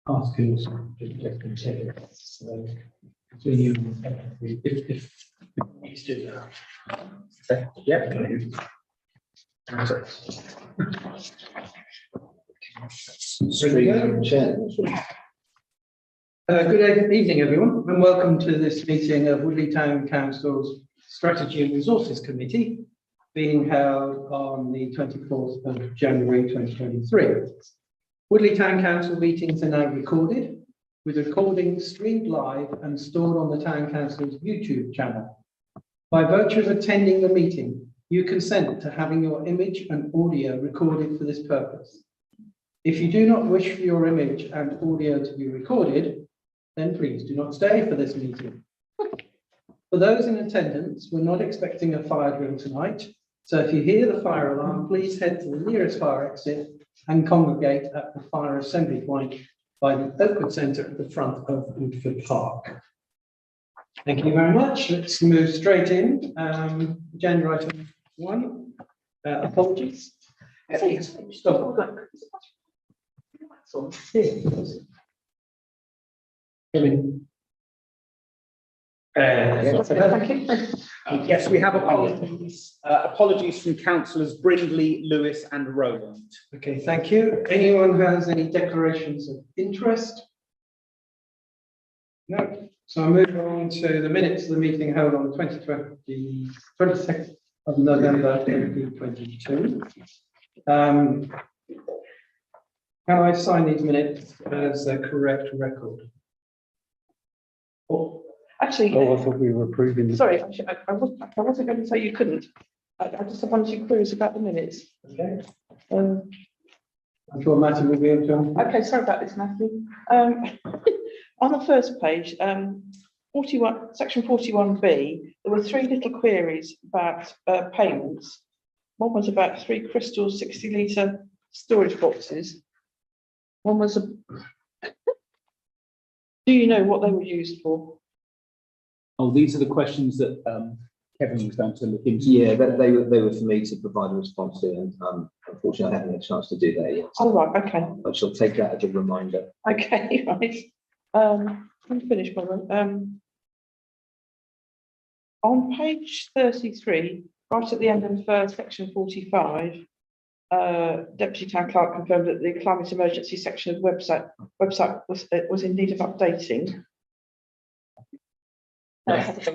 ask you to consider. So, continue if needs to do that. Yeah. Good evening, everyone, and welcome to this meeting of Woodley Town Council's Strategy and Resources Committee, being held on the 24th of January 2023. Woodley Town Council meetings are now recorded, with recordings streamed live and stored on the Town Council's YouTube channel. By virtue of attending the meeting, you consent to having your image and audio recorded for this purpose. If you do not wish for your image and audio to be recorded, then please do not stay for this meeting. For those in attendance, we're not expecting a fire drill tonight, so if you hear the fire alarm, please head to the nearest fire exit and congregate at the fire assembly point by the Oakwood Centre at the front of Woodford Park. Thank you very much. Let's move straight in. Agenda item 1. Apologies. Stop. Yes, we have apologies. Apologies from councillors Brindley, Lewis and Rowland. Okay, thank you. Anyone has any declarations of interest? No. So I move on to the minutes of the meeting held on the 22nd of November 2022. Can I sign these minutes as a correct record? Actually, I thought we were approving this. sorry, I wasn't going to say you couldn't. I just have one or two queries about the minutes. Okay. Um, I'm sure Matthew will be able to. okay, sorry about this, Matthew. On the first page, 41, section 41B, there were 3 little queries about payments. One was about 3 crystal 60-litre storage boxes. One was a. Do you know what they were used for? Oh, these are the questions that Kevin was going to look into. Yeah, they were for me to provide a response to, and unfortunately I haven't had a chance to do that yet. Oh, right, okay. I shall take that as a reminder. Okay, right. I'm finished, by the way. On page 33, right at the end of section 45, Deputy Town Clerk confirmed that the climate emergency section of the website was in need of updating. No, it hasn't.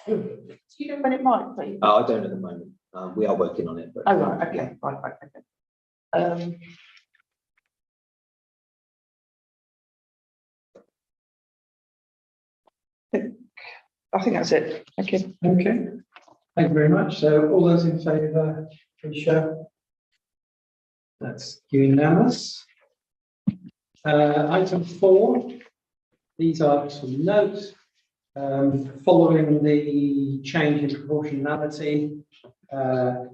Do you know when it might be? I don't at the moment. We are working on it. But, Oh, right, okay, right, okay. I think that's it. Thank you. Okay. Thank you very much. So all those in favour, please show. That's unanimous. Item 4. These are some notes. Following the change in proportionality, the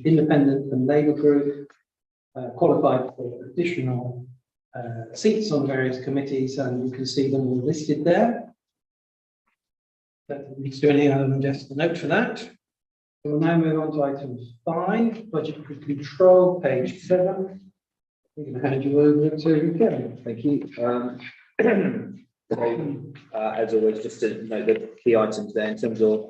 Independent and Labour Group qualified for additional seats on various committees, and you can see them all listed there. Don't need to do anything other than just a note for that. We'll now move on to item 5, budgetary control, page 7. I'm going to hand you over to Kevin. Thank you. As always, just to note the key items there in terms of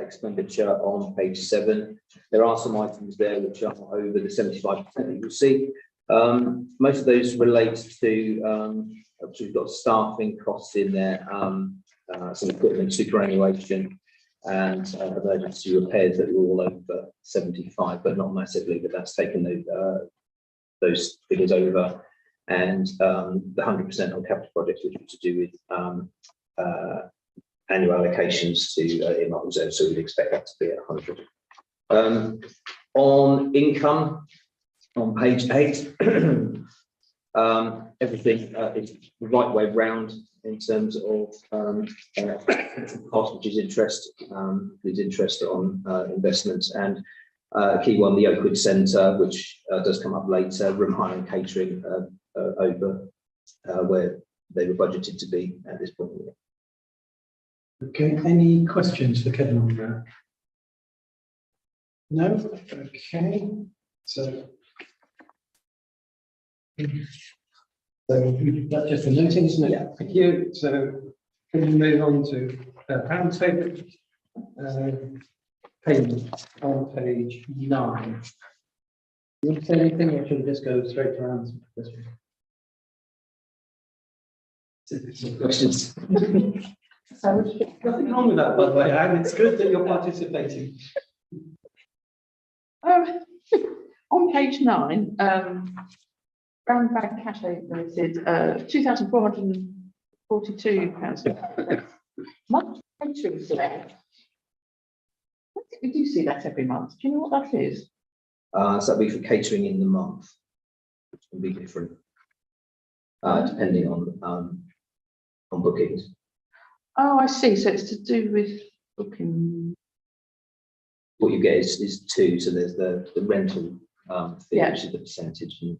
expenditure on page 7. There are some items there which are over the 75% that you'll see. Most of those relate to, we've got staffing costs in there, some equipment superannuation and emergency repairs that were all over 75, but not massively, but that's taken those figures over. And the 100% on capital projects, which was to do with annual allocations to earmark reserves, so we'd expect that to be at 100. On income, on page 8, everything is the right way round in terms of cost, which is interest, on investments, and a key one, the Oakwood Centre, which does come up later, room hire and catering over where they were budgeted to be at this point. Okay, any questions for Kevin on that? No? Okay, so So that's just the noting, isn't it? Yeah. Thank you. So can we move on to round table? Payment on page 9. You want to say anything or should we just go straight to answer questions? Questions? So, Nothing wrong with that, by the way, Anne. It's good that you're participating. um, on page 9, Brown Bag Cash Limited, £2,442. Month catering fare. We do see that every month. Do you know what that is? So that'd be for catering in the month, which can be different, depending on bookings. Oh, I see. So it's to do with booking. What you get is two, so there's the rental fee, Yeah. which is the percentage, and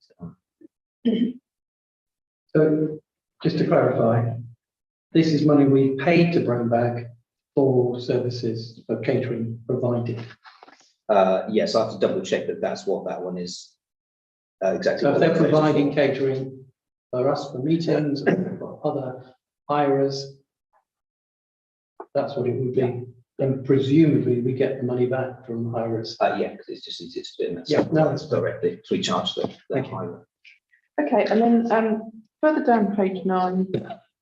So just to clarify, this is money we paid to Brown Bag for services for catering provided. yes, I have to double check that that's what that one is. Exactly. So if what they're that goes providing for. catering for us for meetings and for other hirers, that's what it would be. And presumably we get the money back from hirers. Yeah, because it's just easier to do that. Yeah, no, that's fine. directly. So we charge the Thank you. hire. Okay, and then further down page 9,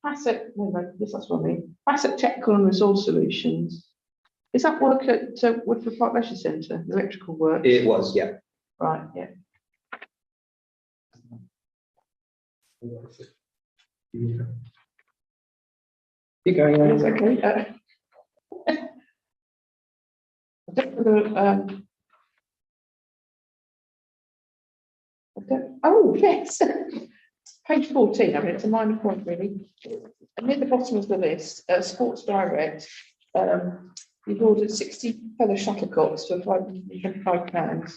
asset, no, that's what I mean. Asset Technical and Resource Solutions. Is that work at Woodford Park Leisure Centre, the electrical work? It was, yeah. Right, yeah. Keep going It's on. okay. I don't know, oh, yes. Page 14, I mean, it's a minor point really. And near the bottom of the list, Sports Direct, you've ordered 60 feather shuttlecocks for £525.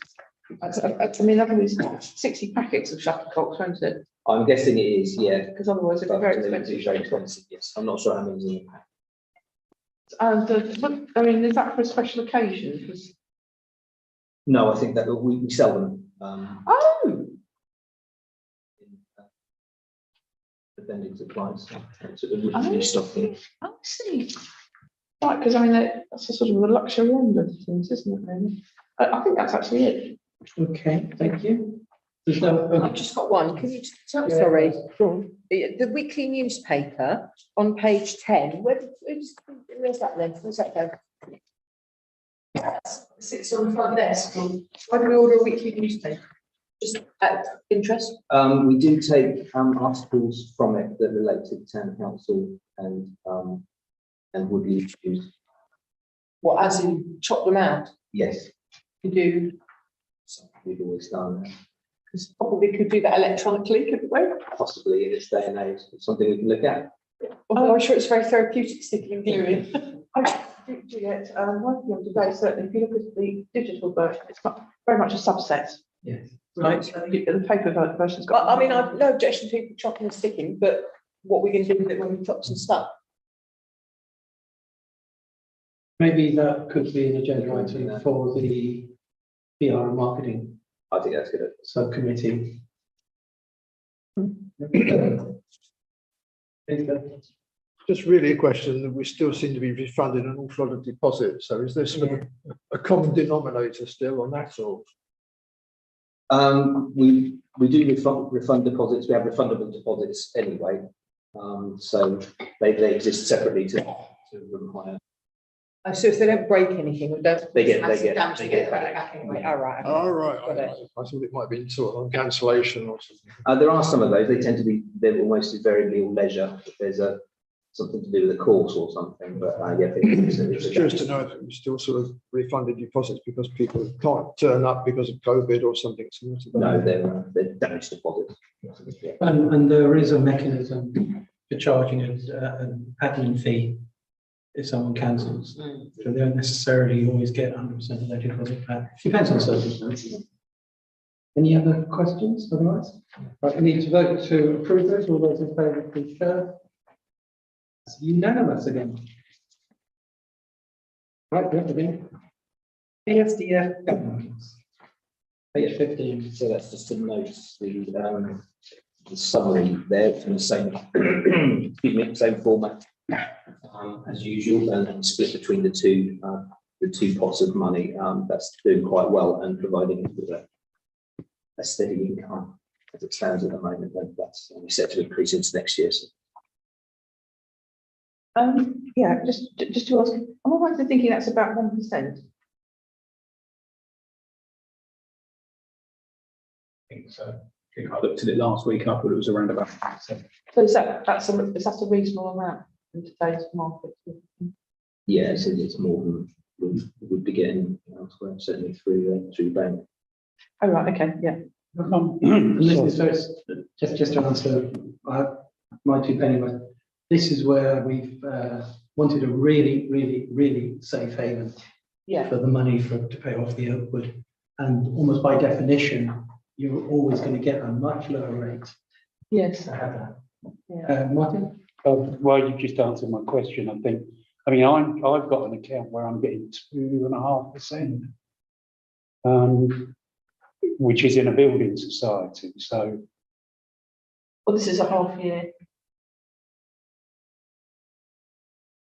I mean, that was 60 packets of shuttlecocks, won't it? I'm guessing it is, yeah. Because otherwise it'd be very It's expensive. very expensive, yes. I'm not sure how many's in the pack. And, I mean, is that for a special occasion? 'Cause- No, I think that we sell them. Oh, In, the vending supplies. So we wouldn't be stocking. I see. Right, because I mean, that's a sort of the luxury end of things, isn't it, really? I think that's actually it. Okay, thank you. There's no. I've just got one. Can you, Yeah. sorry, the weekly newspaper on page 10, where's that then? Where's that go? Sits on the front desk. Why do we order a weekly newspaper? Just out of interest? We do take articles from it that relate to the town council and Woodley issues. What, as in chop them out? Yes, You do, something we've always done. because probably could do that electronically, couldn't we? Possibly in this day and age, it's something we can look at. Although I'm sure it's very therapeutic sticking in theory. I do get, working on today, certainly, if you look at the digital version, it's got very much a subset. Yes. Right, the paper version's got. I mean, I've no objection to people chopping and sticking, but what we're going to do with it when we chop some stuff? Maybe that could be an agenda item for the PR and marketing I think that's good. subcommittee. Just really a question that we still seem to be refunding an awful lot of deposits. So is there sort of a common denominator still on that sort? We do refund deposits. We have refundable deposits anyway. So they exist separately to require. Oh, so if they don't break anything, we don't. They get damage, they get back. back anyway. All right. okay. All right. Got it. I thought it might be sort of on cancellation or something. There are some of those. They tend to be, they're almost invariably all leisure. If there's something to do with a course or something, but yeah. Just curious to know if we still sort of refunded deposits because people can't turn up because of COVID or something similar to that. No, they're damaged deposits. Yeah. And there is a mechanism for charging an admin fee if someone cancels. So they don't necessarily always get 100% of their deposit back. Depends on circumstances. Any other questions otherwise? Right, we need to vote to approve those. All those in favour, please show. It's unanimous again. Right, we have to do ESDF governance. Page 15. So that's just to note the summary there from the same, excuse me, same format as usual, and split between the two pots of money. That's doing quite well and providing us with a steady income as it stands at the moment. And that's only set to increase into next year. So Yeah, just to ask, am I right in thinking that's about 1%? I think so. I think I looked at it last week and I thought it was around about 5%. So is that a reasonable amount in today's market? yeah, it's more than we would be getting elsewhere, certainly through bank. Oh, right, okay, yeah. And this is, so it's, just to answer my 2 penny worth, this is where we've wanted a really safe haven Yeah, for the money to pay off the Oakwood. And almost by definition, you're always going to get a much lower rate yes, to have that. yeah. Martin? Well, you've just answered my question, I think. I mean, I've got an account where I'm getting 2.5%, which is in a building society. So, Well, this is a half year.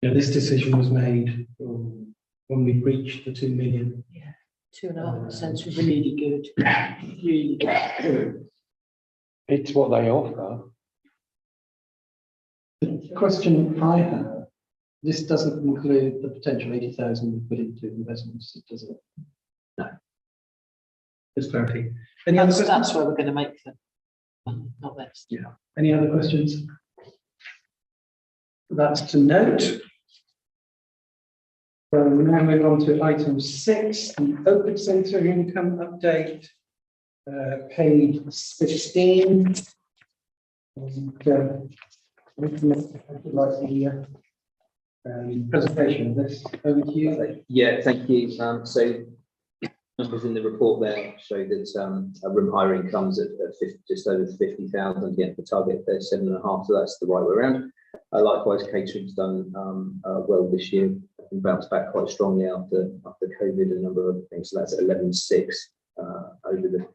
Yeah, this decision was made when we reached the 2 million. 2.5% is really good. Really good. it's what they offer. The question I have, this doesn't include the potential 80,000 we put into investments, does it? No. Just clarity. Any other questions? That's where we're going to make them, not this. Any other questions? That's to note. So we now move on to item 6, the Open Centre income update, page 15. And, would you like the presentation of this over to you? Yeah, thank you. So numbers in the report there show that room hiring comes at 50, just over 50,000 against the target there, 7.5. So that's the right way around. Likewise, catering's done well this year. We bounced back quite strongly after COVID and a number of things. So that's at 11.6 over the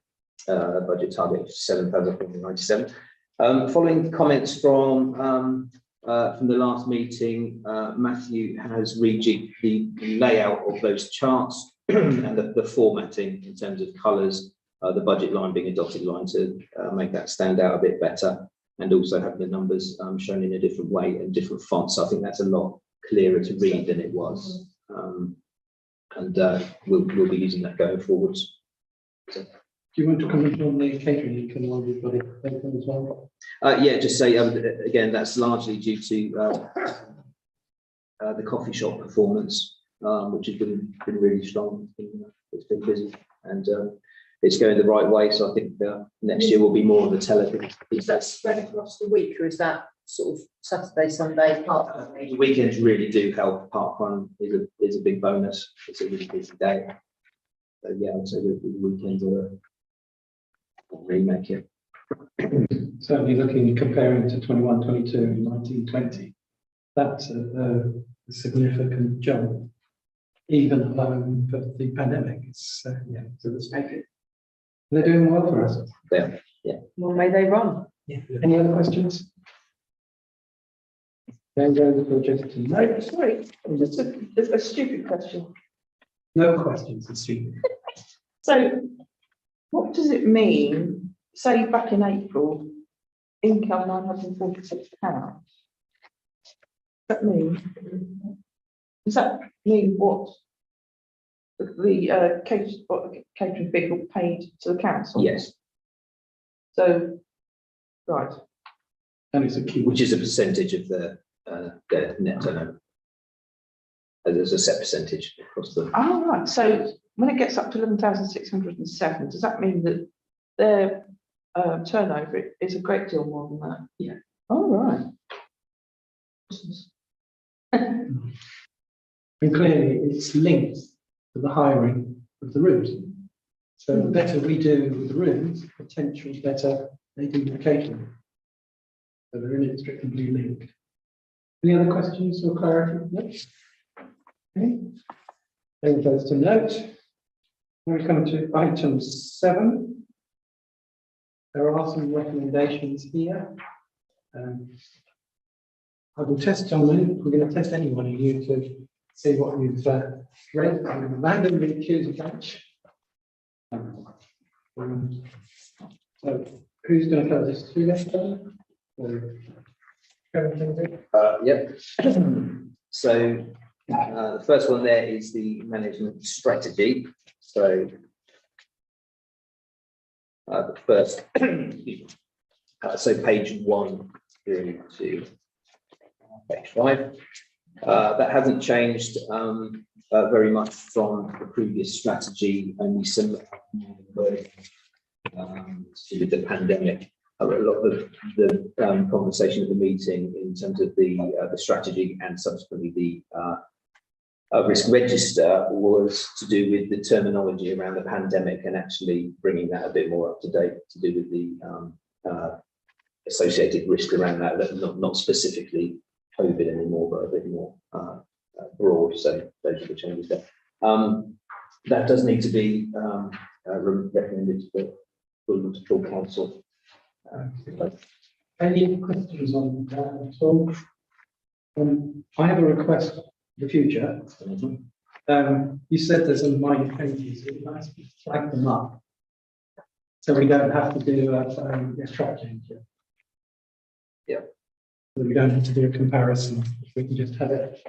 budget target of 7,497. Following comments from the last meeting, Matthew has rejigged the layout of those charts and the formatting in terms of colours, the budget line being a dotted line to make that stand out a bit better, and also having the numbers shown in a different way and different fonts. So I think that's a lot clearer to read than it was, and we'll be using that going forwards. So, Do you want to comment on the catering income while we've got it open as well? yeah, just say again, that's largely due to the coffee shop performance, which has been really strong. It's been busy and it's going the right way. So I think next year will be more of the telethon. Is that spread across the week, or is that sort of Saturday, Sunday, part? The weekends really do help. Park run is a big bonus. It's a really busy day. So yeah, I'd say the weekends are really make it. Certainly looking, comparing to 21, 22, 19, 20, that's a significant jump, even alone for the pandemic. It's, yeah, so let's make it. They're doing well for us. Yeah. Well, may they run. Yeah. Any other questions? Then go for just to note. Sorry, just a stupid question. No questions, it's stupid. So what does it mean, say back in April, income £946? Does that mean what the catering people paid to the council? Yes, So, right, And it's a key. which is a percentage of their net turnover. There's a set percentage across the. oh, right, so when it gets up to 11,607, does that mean that their turnover is a great deal more than that? Yeah. Oh, right. And clearly it's linked to the hiring of the rooms. So the better we do with the rooms, potentially better they do with the catering. So they're inextricably linked. Any other questions or clarity? No? Okay. Then goes to note. We come to item 7. There are some recommendations here. I will test on them. We're going to test anyone of you to see what you've read. I'm going to randomly choose a batch. So who's going to cover this? Who left over? Yep. So the first one there is the management strategy. So the first, so page 1 through to page 5. That hasn't changed very much from the previous strategy, only some with the pandemic. A lot of the conversation at the meeting in terms of the strategy and subsequently the risk register was to do with the terminology around the pandemic and actually bringing that a bit more up to date to do with the associated risk around that, not specifically COVID anymore, but a bit more broad. So those are the changes there. That does need to be recommended to the full council. Any questions on that at all? I have a request for the future. You said there's some minor changes. It'd be nice to flag them up, so we don't have to do a track change. Yeah. So we don't have to do a comparison. We can just have it.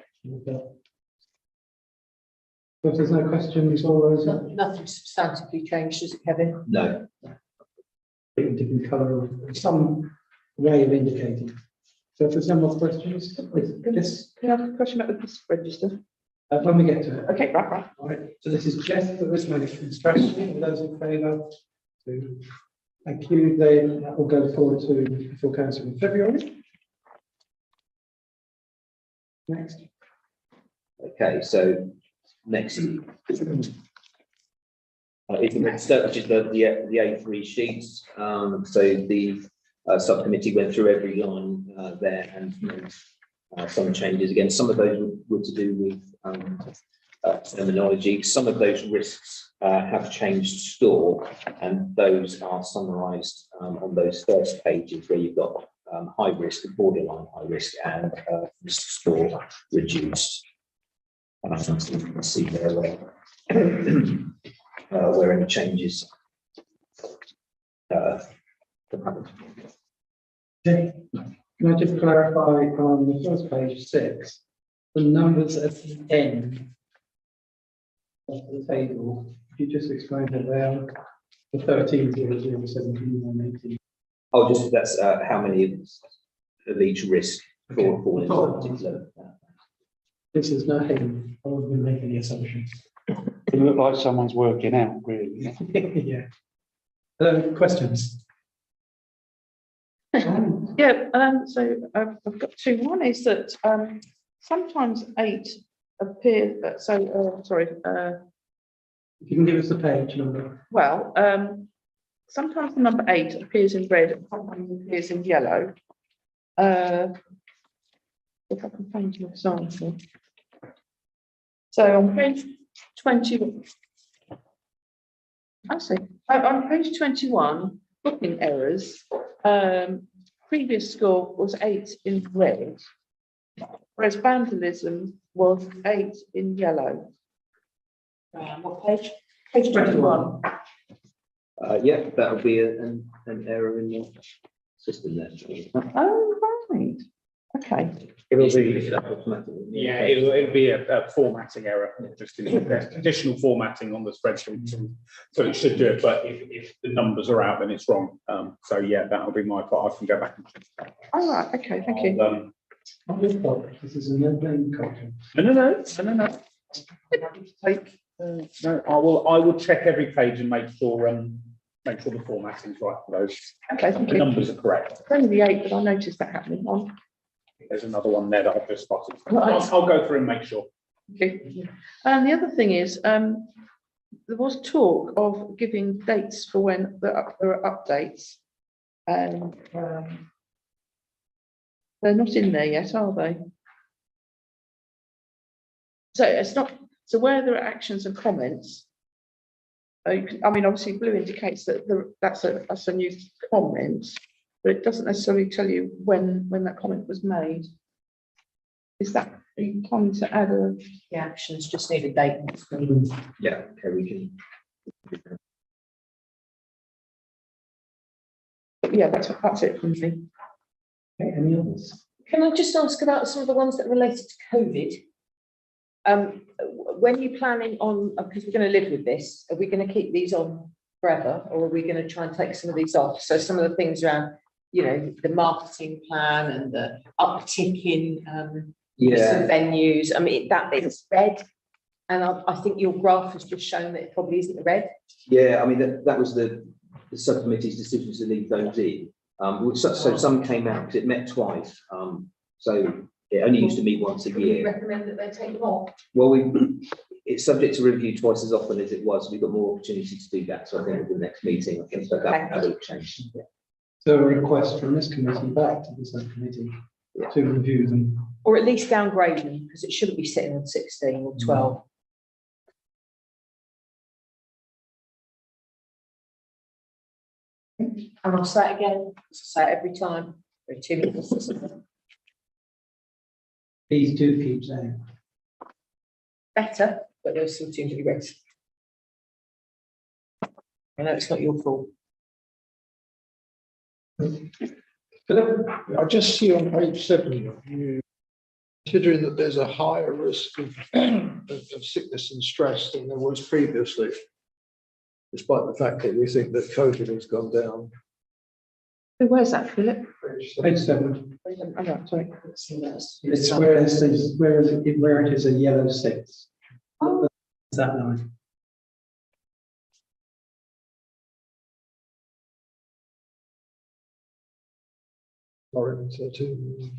So if there's no questions, all those Nothing substantively changed, is it, Kevin? No. different colour, or some way of indicating. So if there's no more questions, yes, Can I have a question about the risk register? when we get to it. Okay, right. All right, so this is just the risk management strategy. For those in favour, thank you. Then that will go forward to the full council in February. Next. Okay, so next is the next step, which is the A3 sheets. So the subcommittee went through every line there and made some changes. Again, some of those were to do with terminology. Some of those risks have changed store, and those are summarised on those first pages where you've got high risk, borderline high risk, and risk score reduced. So you can see there where any changes have happened. Okay. Can I just clarify on the first page 6, the numbers at the end of the table? If you just explain that they are the 13, 0, 17, and 18. Oh, just that's how many of each risk fall into a particular. This is nothing. I wouldn't make any assumptions. It looked like someone's working out, really. Yeah. Questions? Yeah, so I've got two. One is that sometimes 8 appears, If you can give us the page number. well, sometimes the number 8 appears in red and sometimes appears in yellow. If I can find your example. So on page 20, I see, on page 21, booking errors, previous score was 8 in red, whereas vandalism was 8 in yellow. What page? Page 21. Yeah, that would be an error in the system there. Oh, right. Okay. It'll Pick be, it up automatically. yeah, it'll be a formatting error, just in additional formatting on the spreadsheet. So it should do it, but if the numbers are out, then it's wrong. So yeah, that'll be my part. I can go back and check that. All right. Okay. Thank you. This is an name culture. No. No, I will check every page and make sure the formatting's right for those. Okay. Thank The you. numbers are correct. It's only the 8 that I noticed that happening on. There's another one there that I've just spotted. Right. I'll go through and make sure. Okay. And the other thing is, there was talk of giving dates for when there are updates. And they're not in there yet, are they? So it's not, so where there are actions and comments, I mean, obviously blue indicates that that's a new comment, but it doesn't necessarily tell you when that comment was made. Is that, are you planning to add a? The actions just need a date. Yeah, okay, we can. Yeah, that's it from me. Okay, any others? Can I just ask about some of the ones that are related to COVID? When you're planning on, because we're going to live with this, are we going to keep these on forever, or are we going to try and take some of these off? So some of the things around, you know, the marketing plan and the uptick in Yeah, venues. I mean, that is red, and I think your graph has just shown that it probably isn't red. yeah, I mean, that was the subcommittee's decision to leave those in. So some came out because it met twice. So it only used to meet once a Do you year. recommend that they take them off? Well, it's subject to review twice as often as it was. We've got more opportunity to do that. So I think at the next meeting, I think that will change. So a request from this committee back to the subcommittee to review them. Or at least downgrade them, because it shouldn't be sitting on 16 or 12. And I'll say it again, say it every time. There are too many businesses. Please do keep saying. Better, but there's still too many risks. I know it's not your fault. Philip? I just see on page 7, you considering that there's a higher risk of sickness and stress than there was previously, despite the fact that we think that COVID has gone down. Where's that, Philip? Page 7. Oh, no, sorry. It's where it says, where it is a yellow 6. Oh. Is that line? Lauren, so too.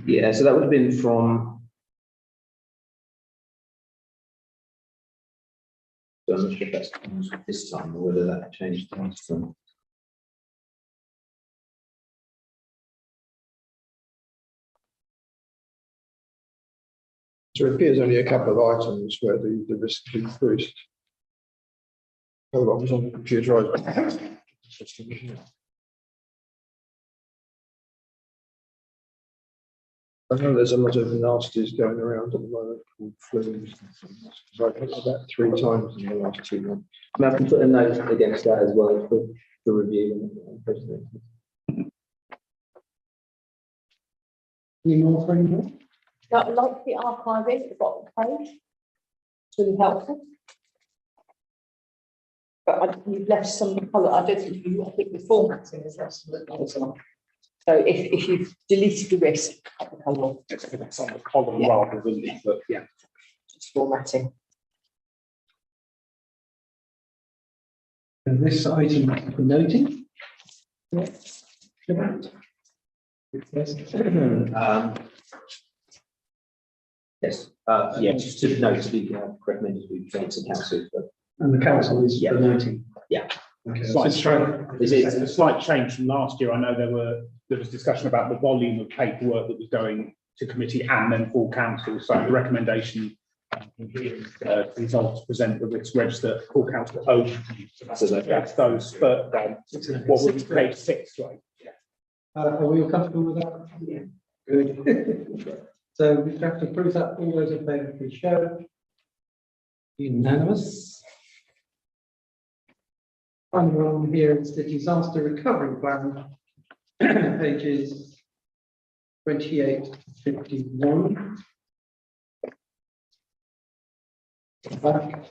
Yeah, so that would have been from. So I'm not sure if that's this time or whether that changed last time. So it appears only a couple of items where the risk increased. Oh, I was on the computer. I know there's a lot of nasties going around at the moment called flus. I've had about 3 times in the last 2 months. I mean, I can put a note against that as well for review. Any more for anyone? Like the archiving at the bottom page. It's really helpful. But you've left some colour. I don't think I think the formatting is less than the colours on. So if you've deleted the risk, cut the colour off. It's on the column Yeah. rather than, but yeah. Just formatting. And this item is for noting. Yes. Yes, yeah, just to note to be recommended to be sent to council. And the council is for noting. Yeah. Okay, Slight let's try. Is it- It's a slight change from last year. I know there was discussion about the volume of paperwork that was going to committee and then full council. So the recommendation results present the risk register full council only. So that's those, but what would be page 6, right? Are we all comfortable with that? Yeah. Good. So we have to approve that. All those in favour, please show. Unanimous. Final one here is the disaster recovery plan, pages 28 to 51. Back.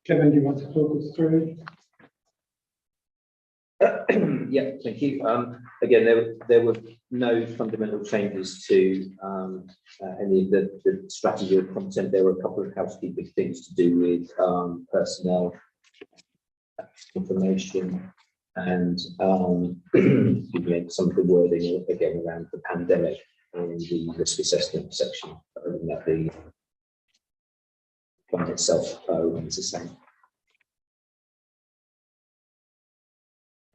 Kevin, do you want to talk us through? Yeah, thank you. Again, there were no fundamental changes to any of the strategy or content. There were a couple of housekeeping things to do with personnel information and some of the wording again around the pandemic and the risk assessment section. Other than that, the plan itself remains the same.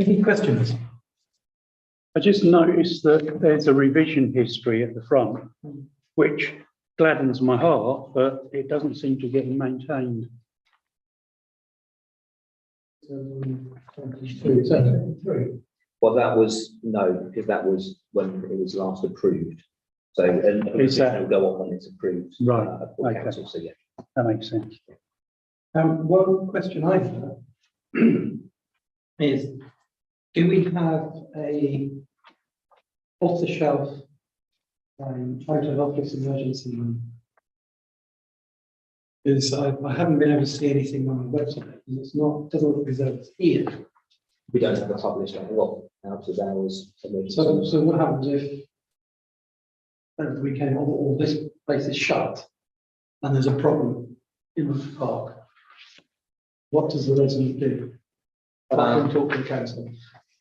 Any questions? I just noticed that there's a revision history at the front, which gladdens my heart, but it doesn't seem to get maintained. 23. Well, that was, no, because that was when it was last approved. So, and Is that- it will go on when it's approved. Right, For okay. council, so yeah. That makes sense. One question I have is, do we have a off-the-shelf out of office emergency room? Because I haven't been able to see anything on the website, and it's not, doesn't look as though it's here. We don't have a published, what, out of hours. So what happens if over the weekend all this place is shut and there's a problem in the park? What does the resident do? Apart from talk to the council.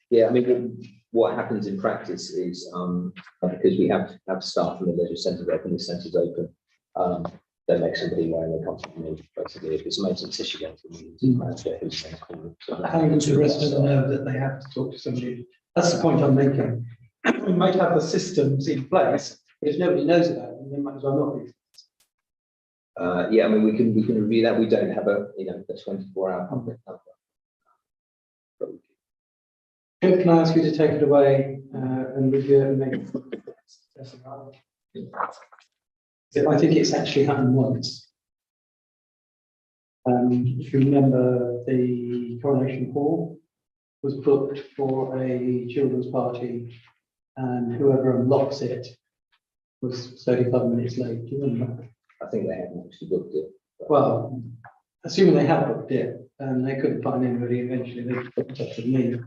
Yeah, I mean, what happens in practice is, because we have staff from the leisure centre open, the centre's open, they make somebody aware and they come to me, basically, if it's a maintenance issue, going to the meeting manager, who's then called. How does the resident know that they have to talk to somebody? That's the point I'm making. We might have the systems in place, but if nobody knows about them, they might as well not be. Yeah, I mean, we can review that. We don't have a 24-hour public number. Can I ask you to take it away and review it and make it? I think it's actually happened once. If you remember, the Coronation Hall was booked for a children's party, and whoever unlocks it was 35 minutes late. Do you remember? I think they haven't actually booked it. Well, assuming they have booked it, and they couldn't find anybody, eventually they got in touch with me.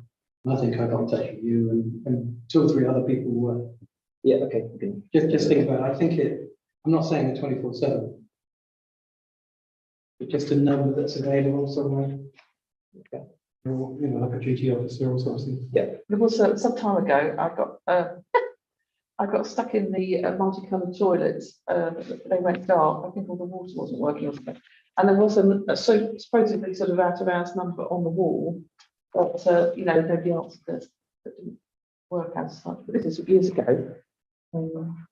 I think I got in touch with you, and 2 or 3 other people were. Yeah, okay. we can- Just think about it. I think I'm not saying a 24/7. But just a number that's available somewhere. Okay. Or, like a duty officer or something. There was some time ago, I got I got stuck in the multicoloured toilets. They went dark. I think all the water wasn't working or something. And there was supposedly sort of out of hours number on the wall, but nobody answered it. That didn't work as such. But this is years ago.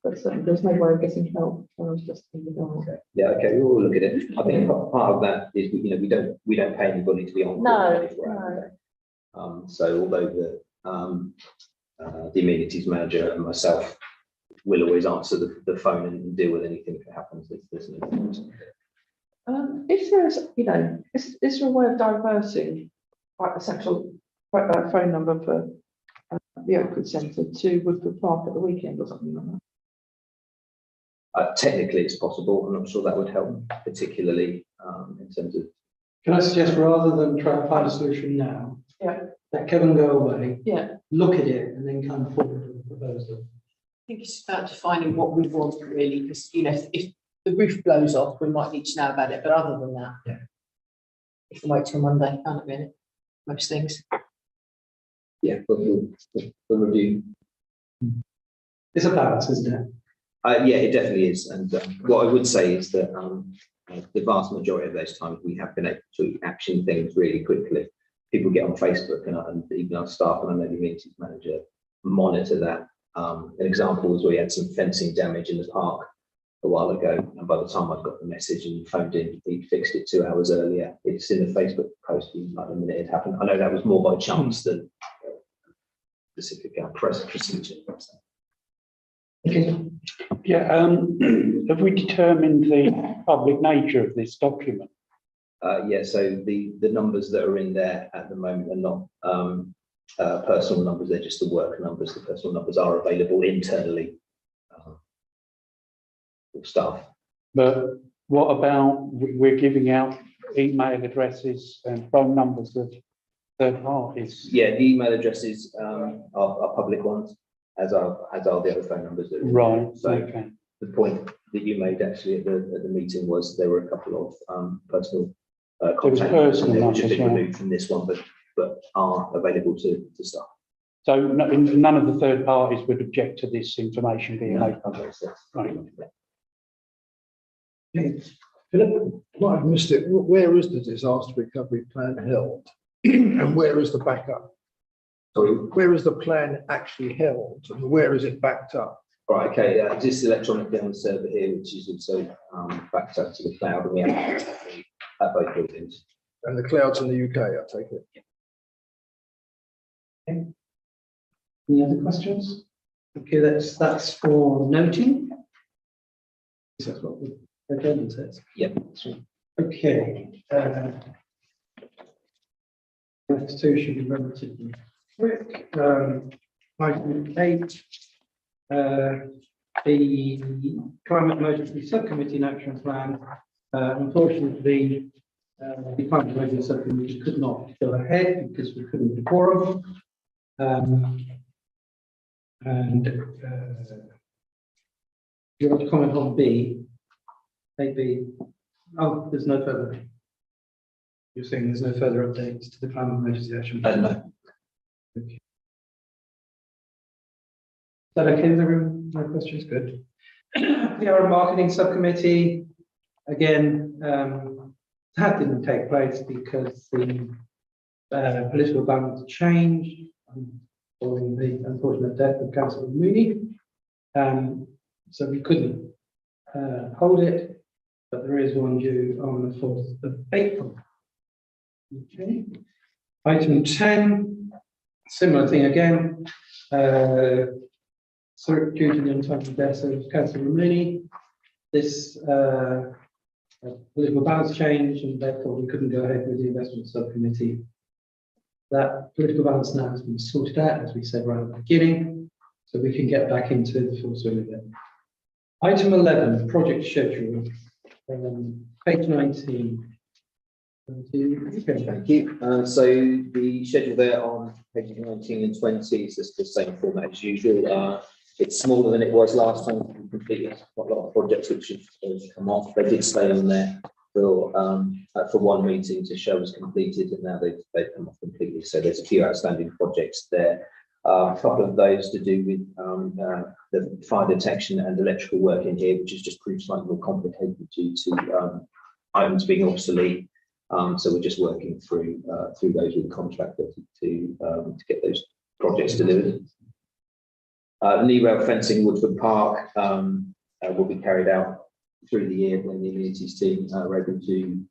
But certainly there's no way of getting help. I was just in the dark. Yeah, okay, we'll look at it. I think part of that is, we don't pay anybody to be on. call 24 hours a day. So although the amenities manager and myself will always answer the phone and deal with anything that happens, there's no. If there's, is there a way of diverting like a central phone number for the Oakwood Centre to Woodford Park at the weekend or something like that? Technically, it's possible. I'm not sure that would help particularly in terms of. Can I suggest, rather than try and find a solution now? Yeah. Let Kevin go away, Yeah, look at it, and then come forward with a proposal. I think it's about defining what we want really, because, if the roof blows off, we might need to know about it, but other than that. Yeah. You can wait till Monday, can't we, really? Most things. Yeah, we'll review. It's a balance, isn't it? Yeah, it definitely is. And what I would say is that the vast majority of those times we have been able to action things really quickly. People get on Facebook and even our staff and I know the amenities manager monitor that. An example was we had some fencing damage in the park a while ago, and by the time I got the message and phoned in, he fixed it 2 hours earlier. It's in the Facebook post like the minute it happened. I know that was more by chance than specific procedure. Okay. Yeah, have we determined the public nature of this document? Yeah, so the numbers that are in there at the moment are not personal numbers, they're just the work numbers. The personal numbers are available internally for staff. But what about, we're giving out email addresses and phone numbers of third parties? Yeah, the email addresses are public ones, as are the other phone numbers. That are in there. Right, So okay. the point that you made actually at the meeting was there were a couple of personal contact numbers, and they were just been removed from this one, but are available to staff. So none of the third parties would object to this information being No, open? okay, so- Right. Philip, might have missed it. Where is the disaster recovery plan held? And where is the backup? Sorry, Where is the plan actually held and where is it backed up? right, okay, this is electronic demo server here, which is also backed up to the cloud, and we have at both buildings. And the clouds in the UK, I take it. Any other questions? Okay, that's for noting. That's what the agenda says. Yeah. Okay. Next two should be relatively quick. Item 8. The Climate Emergency Subcommittee and Action Plan. Unfortunately, the Climate Emergency Subcommittee could not go ahead because we couldn't be quorum. You want to comment on B? AB? Oh, there's no further. You're saying there's no further updates to the Climate Emergency Action Plan? No. Okay. Is that okay with everyone? No questions? Good. PR Marketing Subcommittee, again, that didn't take place because the political balance changed following the unfortunate death of Councillor Mooney. So we couldn't hold it, but there is one due on the 4th of April. Okay. Item 10, similar thing again. Due to the untimely death of Councillor Mooney, this political balance changed, and therefore we couldn't go ahead with the investment subcommittee. That political balance now has been sorted out, as we said right at the beginning, so we can get back into the full swing of it. Item 11, project schedule, page 19. Thank you. So the schedule there on pages 19 and 20 is just the same format as usual. It's smaller than it was last time. We completed quite a lot of projects which have come off. They did stay on there for one meeting to show us completed, and now they've come off completely. So there's a few outstanding projects there. A couple of those to do with the fire detection and electrical work in here, which has just proved slightly more complicated due to items being obsolete. So we're just working through those with the contractor to get those projects delivered. Knee rail fencing Woodford Park will be carried out through the year when the amenities team are able to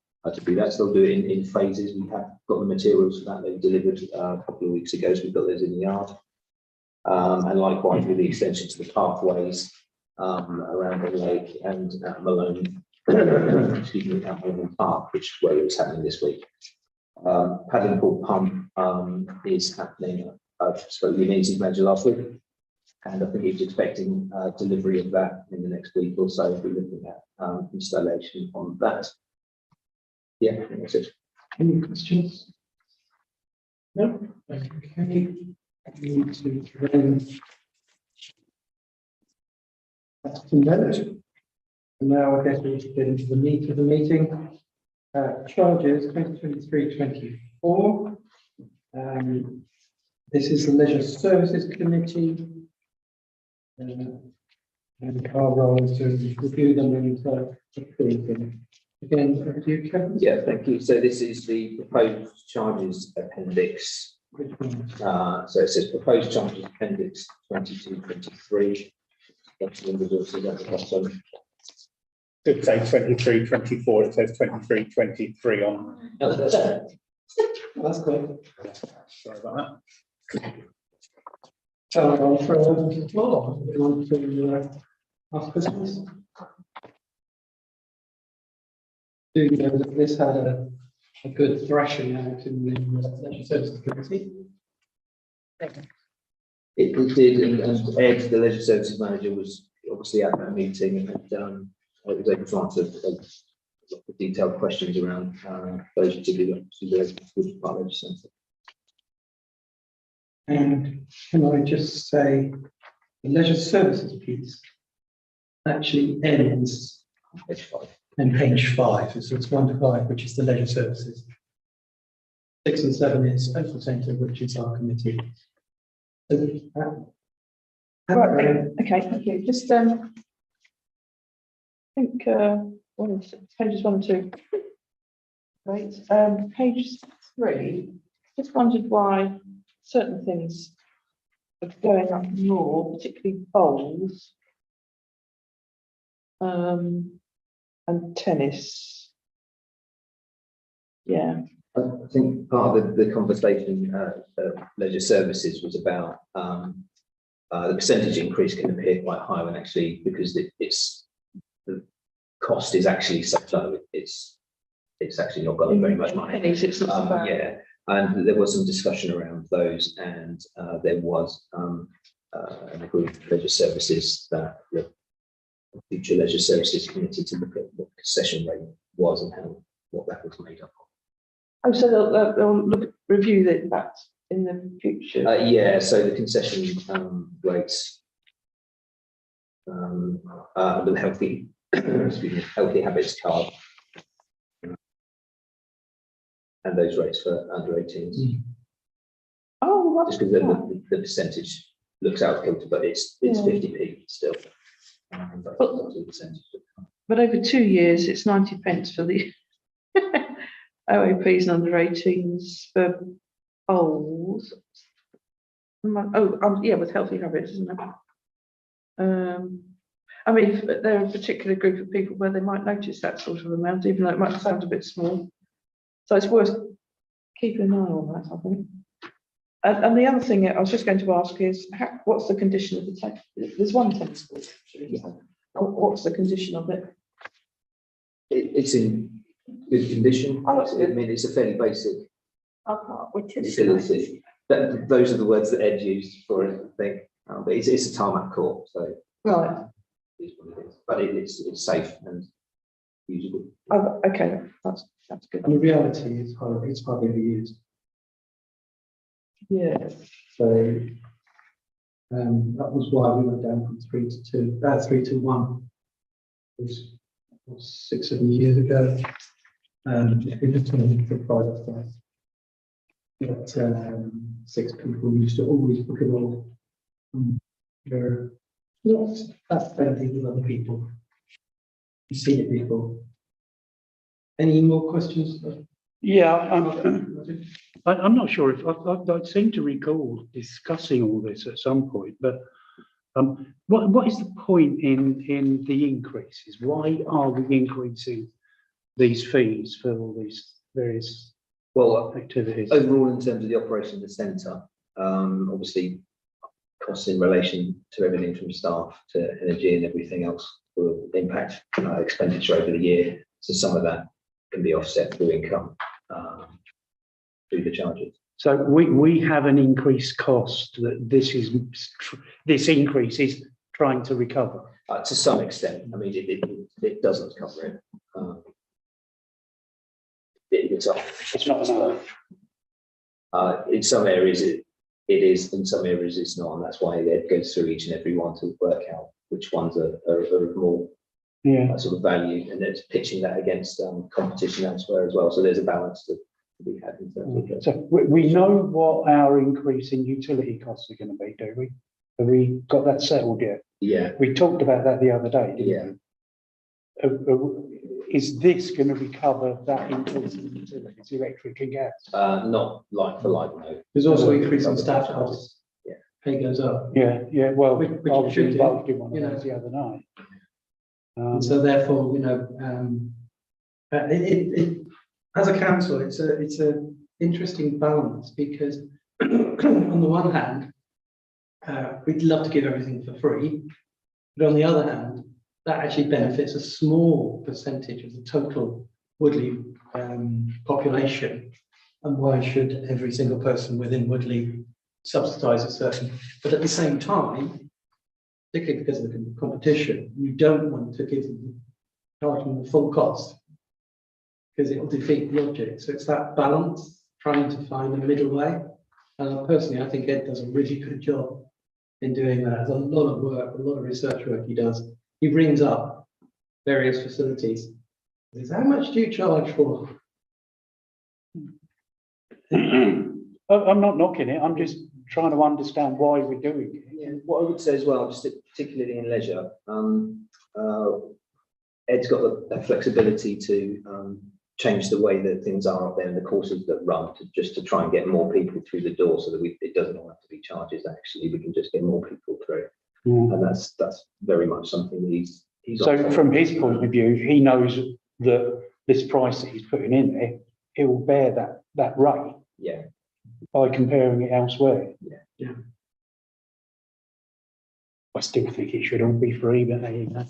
do that. So they'll do it in phases. We have got the materials for that. They've delivered a couple of weeks ago, so we've got those in the yard. And likewise with the extension to the pathways around the lake and at Malone, excuse me, at Malone Park, which is where it was happening this week. Paddington Pump is happening. I spoke to the amenities manager last week, and I think he's expecting delivery of that in the next week or so. We're looking at installation on that. Yeah, I think that's it. Any questions? No? Okay. We need to then that's to note. And now I guess we need to get into the meat of the meeting. Charges 2023-24. This is the Leisure Services Committee. And our role is to review them and approve them. Again, over to you, Kevin. Yeah, thank you. So this is the proposed charges appendix. Which one? So it says proposed charges appendix 22-23. That's the resources at the bottom. Should say 23-24. It says 23-23 on. Oh, that's it. That's great. Sorry about that. So I'll throw over to the floor. If you want to ask questions. Do you know that this had a good thrashing out in the Leisure Services Committee? It did, and Ed, the leisure services manager, was obviously at that meeting and I was able to answer the detailed questions around those particular Woodford Park Leisure Centre. And can I just say, the Leisure Services piece actually ends Page 5. on page 5. So it's 1 to 5, which is the Leisure Services. 6 and 7 is Special Centre, which is our committee. So, Right, okay, thank you. Just I think pages 1 and 2. Great. Page 3. Just wondered why certain things are going up more, particularly bowls. And tennis. Yeah, I think part of the conversation, leisure services was about, the percentage increase can appear quite high when actually, because it's, the cost is actually so low, it's actually not got very much money. pennies, it's not so bad. Yeah, and there was some discussion around those, and there was a group of leisure services that the future leisure services committee to look at what the concession rate was and how what that was made up of. Oh, so they'll look, review that in the future. Yeah, so the concession rates the healthy excuse me, healthy habits card. And those rates for under 18s. Oh, right. Just because the percentage looks out of kilter, but it's Yeah. 50p still. But But- not the percentage. But over 2 years, it's 90 pence for the OAPs and under 18s for bowls. Yeah, with healthy habits, isn't it? I mean, if there are a particular group of people where they might notice that sort of amount, even though it might sound a bit small. So it's worth keeping an eye on that, I think. And the other thing I was just going to ask is, what's the condition of the tank? There's one tennis court, actually. Yeah. What's the condition of it? It's in good condition. Oh, that's I good. mean, it's a fairly basic Which facility. Those are the words that Ed used for it, I think. But it's a tarmac court, so Right. it's what it is. But it's safe and usable. Oh, okay, that's good. And the reality is it's hardly ever used. Yeah. So that was why we went down from 3 to 1. It was 6, 7 years ago. We just turned to private sites. But 6 people used to always book it all. They're not that friendly with other people. You've seen it before. Any more questions? Yeah, I'm not sure if I seem to recall discussing all this at some point, but what is the point in the increases? Why are we increasing these fees for all these various Well, activities? overall, in terms of the operation of the centre, obviously costs in relation to everything from staff to energy and everything else will impact expenditure over the year. So some of that can be offset through income through the charges. So we have an increased cost that this increase is trying to recover. To some extent, I mean, it doesn't cover it. It's It's not enough. in some areas it is, in some areas it's not, and that's why it goes through each and every one to work out which ones are of more Yeah. sort of value, and it's pitching that against competition elsewhere as well. So there's a balance to be had in terms of that. So we know what our increase in utility costs are going to be, do we? Have we got that settled yet? Yeah, We talked about that the other day. didn't yeah. we? Is this going to recover that increase in utilities, electric and gas? Not like for like, no. There's also increase in staff costs. Yeah. Pay goes up. Yeah, well, Which I was should do, involved in one you of know. those the other night. And so therefore, as a council, it's a interesting balance because on the one hand, we'd love to give everything for free, but on the other hand, that actually benefits a small percentage of the total Woodley population. And why should every single person within Woodley subsidise a certain? But at the same time, particularly because of the competition, you don't want to charge them the full cost because it will defeat the object. So it's that balance, trying to find a middle way. And personally, I think Ed does a really good job in doing that. There's a lot of work, a lot of research work he does. He brings up various facilities. He says, how much do you charge for? I'm not knocking it. I'm just trying to understand why we're doing it. Yeah, what I would say as well, just particularly in leisure, Ed's got the flexibility to change the way that things are up there in the courses that run just to try and get more people through the door so that it doesn't all have to be charges. Actually, we can just get more people through. And that's very much something that he's So on. from his point of view, he knows that this price that he's putting in there, it will bear that rate Yeah, by comparing it elsewhere. Yeah. I still think it should all be free, but there you go.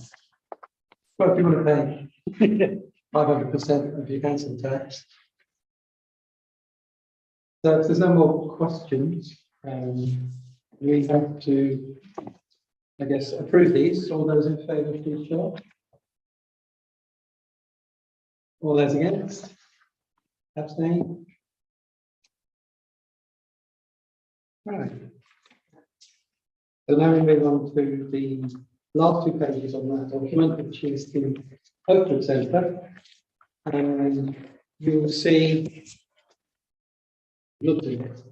Well, if you want to pay 500% of your council tax. So if there's no more questions, we have to, I guess, approve these. All those in favour, please show. All those against? Abstain? Right. So now we move on to the last 2 pages on that document, which is the Oakland Centre. And you'll see, look at it.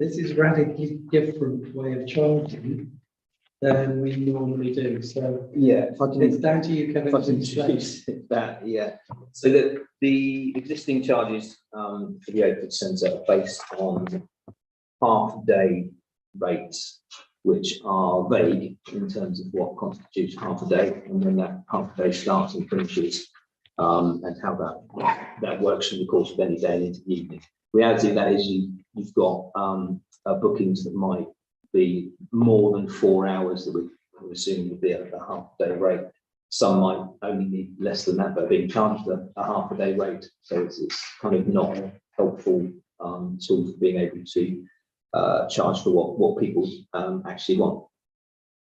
This is radically different way of charging than we normally do. So yeah. If I can, it's down to you, Kevin. if I can introduce that, yeah. So the existing charges for the Oakland Centre are based on half-day rates, which are vague in terms of what constitutes half a day and when that half a day starts and finishes, and how that works in the course of any day and into the evening. Reality of that is you've got bookings that might be more than 4 hours that we assume would be at a half day rate. Some might only need less than that, but being charged a half a day rate. So it's kind of not a helpful tool for being able to charge for what people actually want.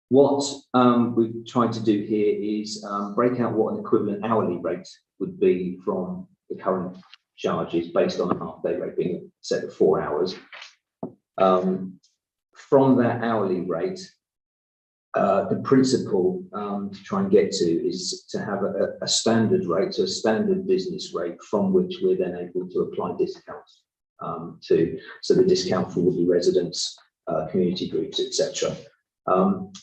What we've tried to do here is break out what an equivalent hourly rate would be from the current charges based on a half day rate being set at 4 hours. From that hourly rate, the principle to try and get to is to have a standard rate, so a standard business rate from which we're then able to apply discounts so the discount for would-be residents, community groups, etc.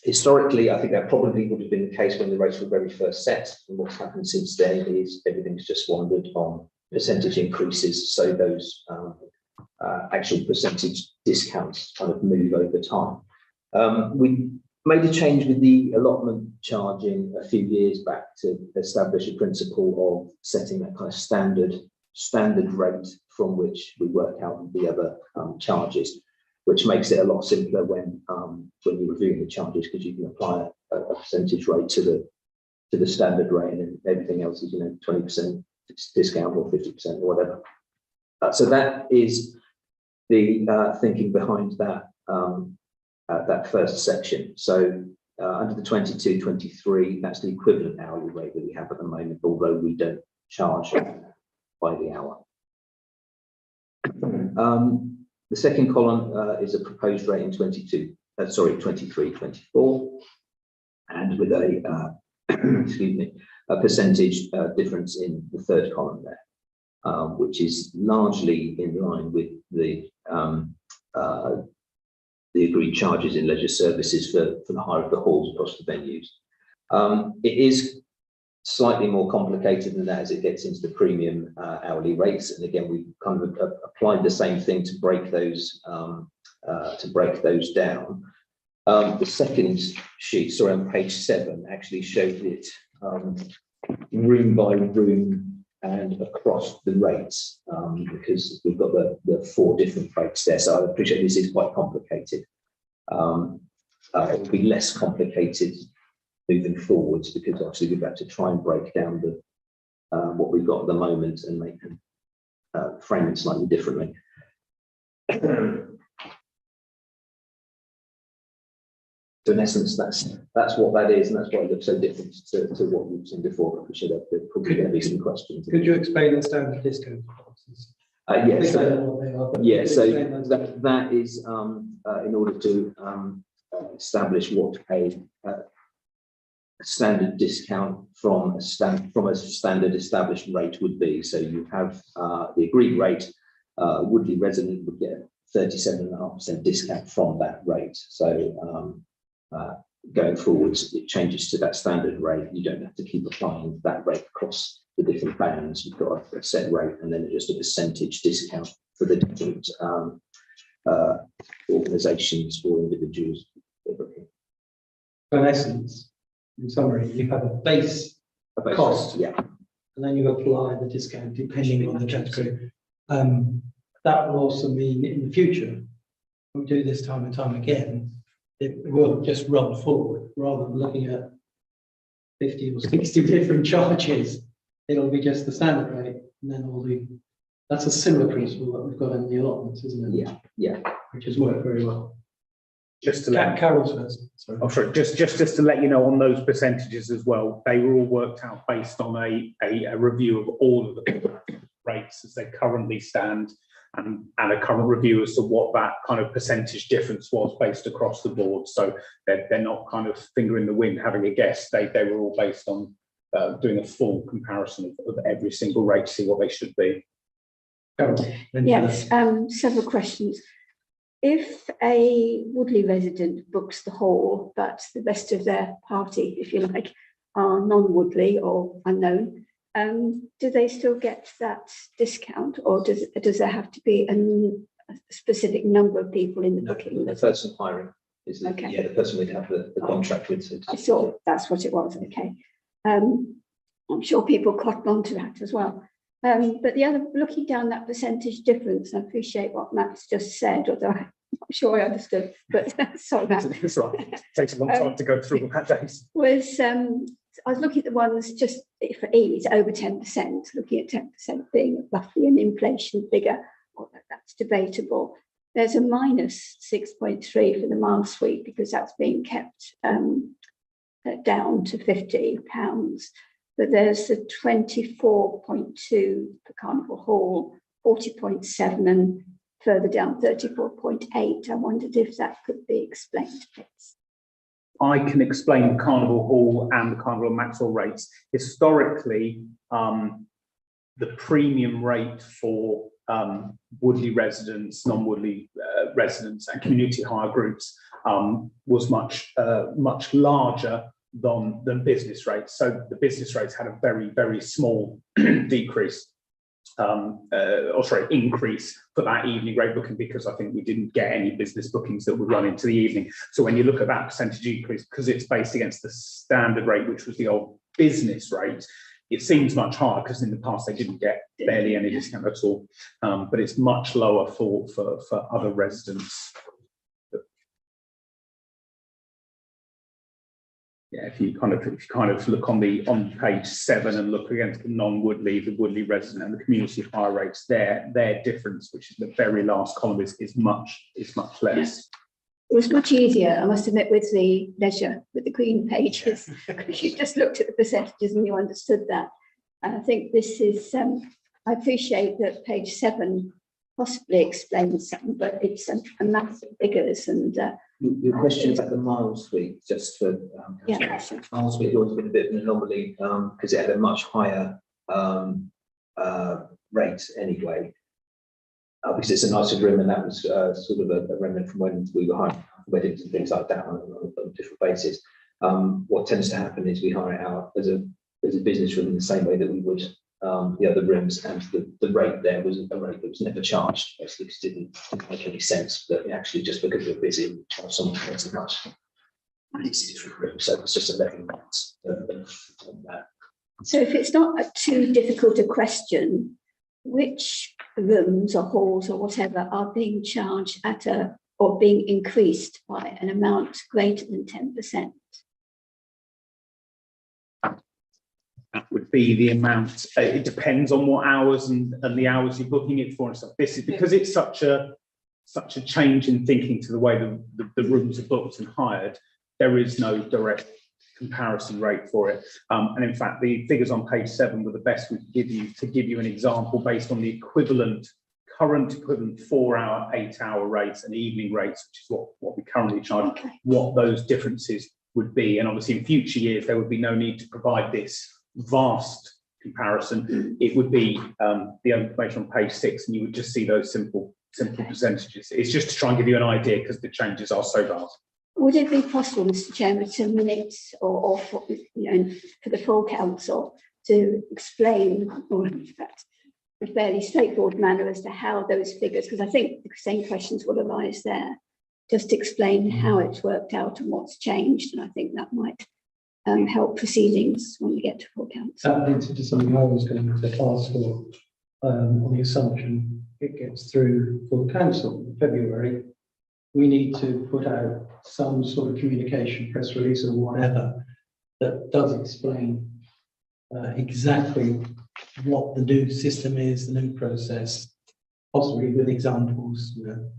Historically, I think that probably would have been the case when the rates were very first set, and what's happened since then is everything's just wandered on percentage increases, so those actual percentage discounts kind of move over time. We made a change with the allotment charging a few years back to establish a principle of setting that kind of standard rate from which we work out the other charges, which makes it a lot simpler when you're reviewing the charges, because you can apply a percentage rate to the standard rate, and then everything else is 20% discount or 50% or whatever. So that is the thinking behind that that first section. So under the 22-23, that's the equivalent hourly rate that we have at the moment, although we don't charge by the hour. The second column is a proposed rate in 23-24, and with a excuse me, a percentage difference in the third column there, which is largely in line with the agreed charges in leisure services for the hire of the halls across the venues. It is slightly more complicated than that as it gets into the premium hourly rates, and again we've kind of applied the same thing to break those down. The second sheet, sorry, on page 7, actually shows it room by room and across the rates, because we've got the 4 different rates there. So I appreciate this is quite complicated. It will be less complicated moving forwards, because obviously we've had to try and break down the what we've got at the moment and make them frame it slightly differently. So in essence, that's what that is, and that's why it looks so different to what we've seen before. I'm sure there's probably going to be some questions. Could you explain the standard discount policies? Yes. I know what they are, but Yeah, could you so explain those? that is in order to establish what a standard discount from a standard established rate would be. So you have the agreed rate. Woodley resident would get 37.5% discount from that rate. So going forwards, it changes to that standard rate. You don't have to keep applying that rate across the different bands. You've got a set rate and then just a percentage discount for the different organisations or individuals. In essence, in summary, you have a base cost. Yeah, and then you apply the discount depending on the category. That will also mean in the future, we do this time and time again, it will just run forward rather than looking at 50 or 60 different charges. It'll be just the standard rate, and then all the. That's a similar principle that we've got in the allotments, isn't it? yeah. Which has worked very well. Just to let, Carol's first. Sorry. oh, sorry, just to let you know on those percentages as well, they were all worked out based on a review of all of the rates as they currently stand, and a current review as to what that kind of percentage difference was based across the board. So they're not kind of finger in the wind having a guess. They were all based on doing a full comparison of every single rate to see what they should be. Carol, then Yes, several questions. If a Woodley resident books the hall, but the rest of their party, if you like, are non-Woodley or unknown, do they still get that discount, or does there have to be a specific number of people in the booking? The person hiring is the, Okay. the person we'd have the contract with. I thought that's what it was. Okay, I'm sure people cotton on to that as well. But the other, looking down that percentage difference, I appreciate what Matt's just said, although I'm not sure I understood. But sorry, Matt. That's right. It takes a long time to go through all that days. Was I was looking at the ones just for ease over 10%, looking at 10% being roughly an inflation figure, well, that's debatable. There's a minus 6.3 for the mile suite because that's being kept down to £50. But there's the 24.2 for Carnival Hall, 40.7, and further down 34.8. I wondered if that could be explained, please. I can explain Carnival Hall and the Carnival Maxwell rates. Historically, the premium rate for Woodley residents, non-Woodley residents and community hire groups was much larger than business rates. So the business rates had a very, very small decrease, increase for that evening rate booking, because I think we didn't get any business bookings that would run into the evening. So when you look at that percentage increase, because it's based against the standard rate, which was the old business rate, it seems much higher because in the past they didn't get barely any discount at all. But it's much lower for other residents. Yeah, if you kind of look on page 7 and look against the non-Woodley, the Woodley resident and the community hire rates, their difference, which is the very last column, is much less. It was much easier, I must admit, with the leisure, with the green pages, because you just looked at the percentages and you understood that. And I think this is, I appreciate that page 7 possibly explains some, but it's a massive figures and Your question about the mile suite, just for yeah, sure. mile suite has always been a bit of an anomaly because it had a much higher rate anyway. Because it's a nicer room, and that was sort of a remnant from when we were hiring weddings and things like that on a different basis. What tends to happen is we hire it out as a business room in the same way that we would the other rooms, and the rate there was a rate that was never charged, basically, because it didn't make any sense. But actually, just because we're busy, we charge someone twice as much. And it's a different room, so it's just 11 months. So if it's not too difficult a question, which rooms or halls or whatever are being charged at or being increased by an amount greater than 10%? That would be the amount. It depends on what hours and the hours you're booking it for and stuff. This is because it's such a change in thinking to the way the rooms are booked and hired. There is no direct comparison rate for it. And in fact, the figures on page 7 were the best we could give you to give you an example based on the current equivalent 4-hour, 8-hour rates and evening rates, which is what we currently charge, Okay. what those differences would be. And obviously in future years, there would be no need to provide this vast comparison. It would be the information on page 6, and you would just see those simple percentages. It's just to try and give you an idea because the changes are so vast. would it be possible, Mr. Chairman, to minutes or for, you know, for the full council to explain, or in fact, a fairly straightforward manner as to how those figures, because I think the same questions will arise there, just explain how it's worked out and what's changed, and I think that might help proceedings when we get to full council. That leads into something I was going to ask for, on the assumption it gets through full council in February. We need to put out some sort of communication, press release or whatever, that does explain exactly what the new system is, the new process, possibly with examples. You know,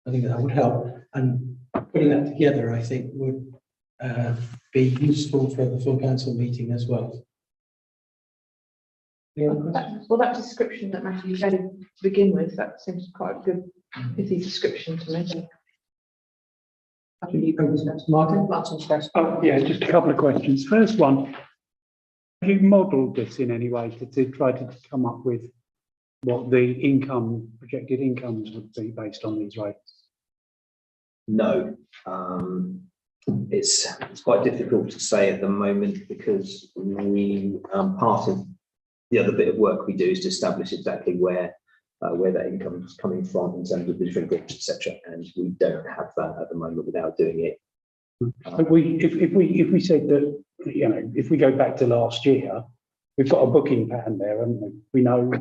I think that would help. And putting that together, I think, would be useful for the full council meeting as well. Any other questions? Well, that description that Matthew gave to begin with, that seems quite a good pithy description to me. Martin? Martin's first. Oh, yeah, just a couple of questions. First one, have you modelled this in any way to try to come up with what the income, projected incomes would be based on these rates? No, it's quite difficult to say at the moment because we part of the other bit of work we do is to establish exactly where that income is coming from in terms of the different groups, etc. And we don't have that at the moment without doing it. If we said that, you know, if we go back to last year, we've got a booking pattern there, haven't we? We know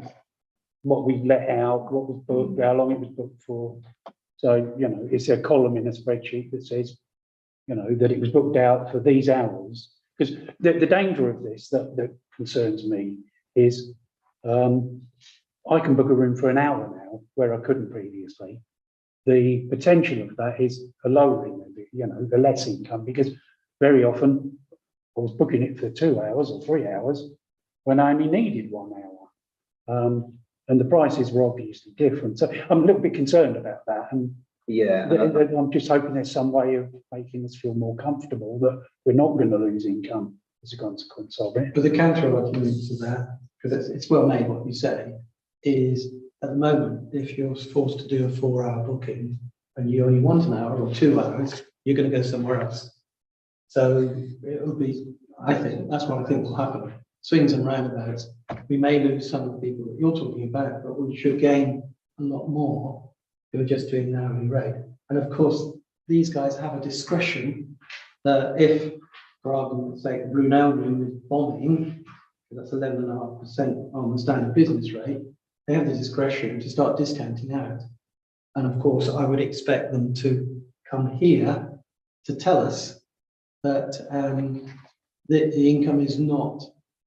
what we let out, what was booked, how long it was booked for. So, you know, it's a column in a spreadsheet that says, you know, that it was booked out for these hours. Because the danger of this that concerns me is I can book a room for an hour now where I couldn't previously. The potential of that is a lowering of it, you know, the less income, because very often I was booking it for 2 hours or 3 hours when I only needed 1 hour. And the prices were obviously different. So I'm a little bit concerned about that. And Yeah, I'm just hoping there's some way of making us feel more comfortable that we're not going to lose income as a consequence of it. But the counter argument to that, because it's well made what you say, is at the moment, if you're forced to do a 4-hour booking and you only want an hour or 2 hours, you're going to go somewhere else. So it will be, I think, that's what I think will happen. Swings and roundabouts. We may lose some of the people that you're talking about, but we should gain a lot more who are just doing an hourly rate. And of course, these guys have a discretion that if, for argument's sake, Brunel room is bombing, that's 11.5% on the standard business rate, they have the discretion to start discounting out. And of course, I would expect them to come here to tell us that the income is not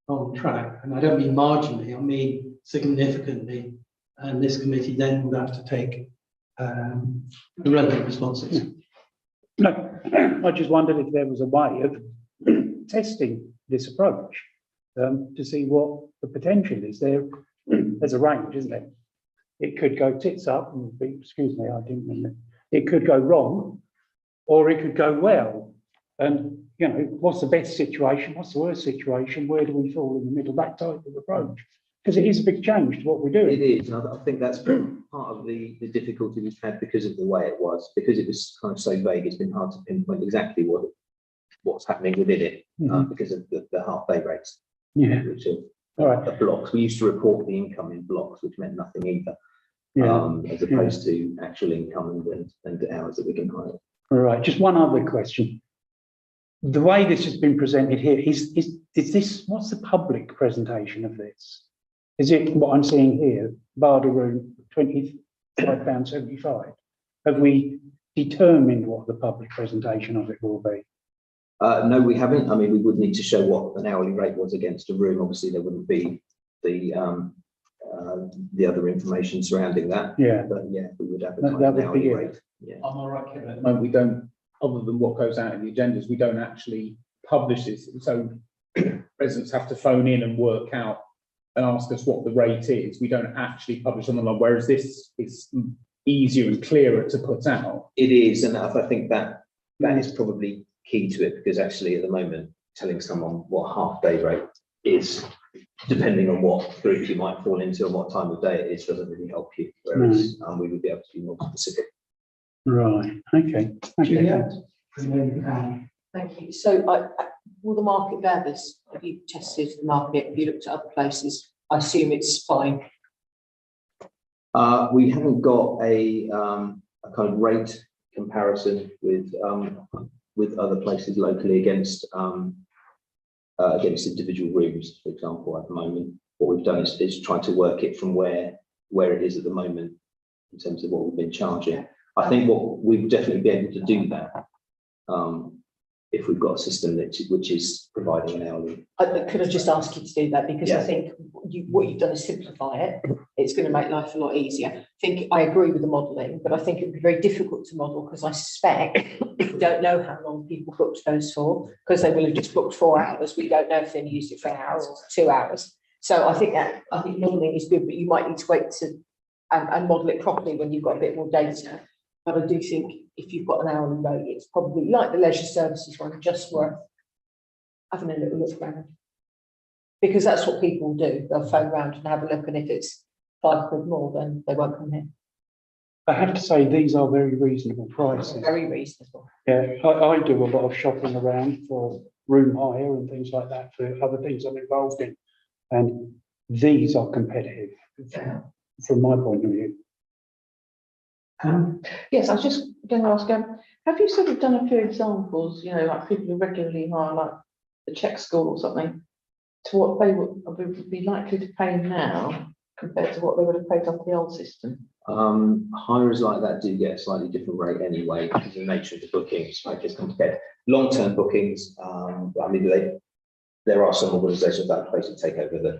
on track. And I don't mean marginally, I mean significantly. And this committee then would have to take the relevant responses. No, I just wondered if there was a way of testing this approach to see what the potential is. There's a range, isn't there? It could go tits up, and excuse me, I didn't mean it. It could go wrong, or it could go well. And you know, what's the best situation? What's the worst situation? Where do we fall in the middle? That type of approach, because it is a big change to what we're doing. it is, and I think that's part of the difficulty we've had because of the way it was, because it was kind of so vague. It's been hard to pinpoint exactly what's happening within it because of the half-day rates. Yeah. Which are All right. the blocks. We used to report the income in blocks, which meant nothing either, Yeah. as opposed to actual income and the hours that we can hire. All right. Just one other question. The way this has been presented here is this, what's the public presentation of this? Is it what I'm seeing here, Barder Room, £25.75? Have we determined what the public presentation of it will be? No, we haven't. I mean, we would need to show what an hourly rate was against a room. Obviously, there wouldn't be the other information surrounding that. Yeah. But yeah, we would have That an would be hourly it. rate. Yeah. Am I right, Kevin? At the moment, we don't, other than what goes out in the agendas, we don't actually publish this. So residents have to phone in and work out and ask us what the rate is. We don't actually publish on the line, whereas this is easier and clearer to put out. It is, and I think that is probably key to it, because actually at the moment, telling someone what half-day rate is, depending on what group you might fall into and what time of day it is, doesn't really help you. Whereas we would be able to be more specific. Right. Okay. Juliet? Thank you. So will the market bear this? Have you tested the market? Have you looked at other places? I assume it's fine. We haven't got a kind of rate comparison with other places locally against individual rooms, for example, at the moment. What we've done is try to work it from where it is at the moment in terms of what we've been charging. I think what we'd definitely be able to do that if we've got a system which is providing an hourly. Could I just ask you to do that? Because I Yeah. think what you've done is simplify it. It's going to make life a lot easier. I think I agree with the modelling, but I think it would be very difficult to model because I suspect we don't know how long people booked those for, because they will have just booked 4 hours. We don't know if they used it for hours or 2 hours. So I think modelling is good, but you might need to wait and model it properly when you've got a bit more data. But I do think if you've got an hourly rate, it's probably like the leisure services one, just worth having a little look around. Because that's what people do. They'll phone around and have a look, and if it's £5 more, then they won't come in. I have to say, these are very reasonable prices. Very reasonable. Yeah, I do a lot of shopping around for room hire and things like that for other things I'm involved in. And these are competitive from my point of view. Yes, I was just going to ask, have you sort of done a few examples, you know, like people who regularly hire like the Czech school or something, to what they would be likely to pay now compared to what they would have paid under the old system? Hirers like that do get a slightly different rate anyway, because of the nature of the bookings, make it complicated. Long-term bookings, I mean, there are some organisations that basically take over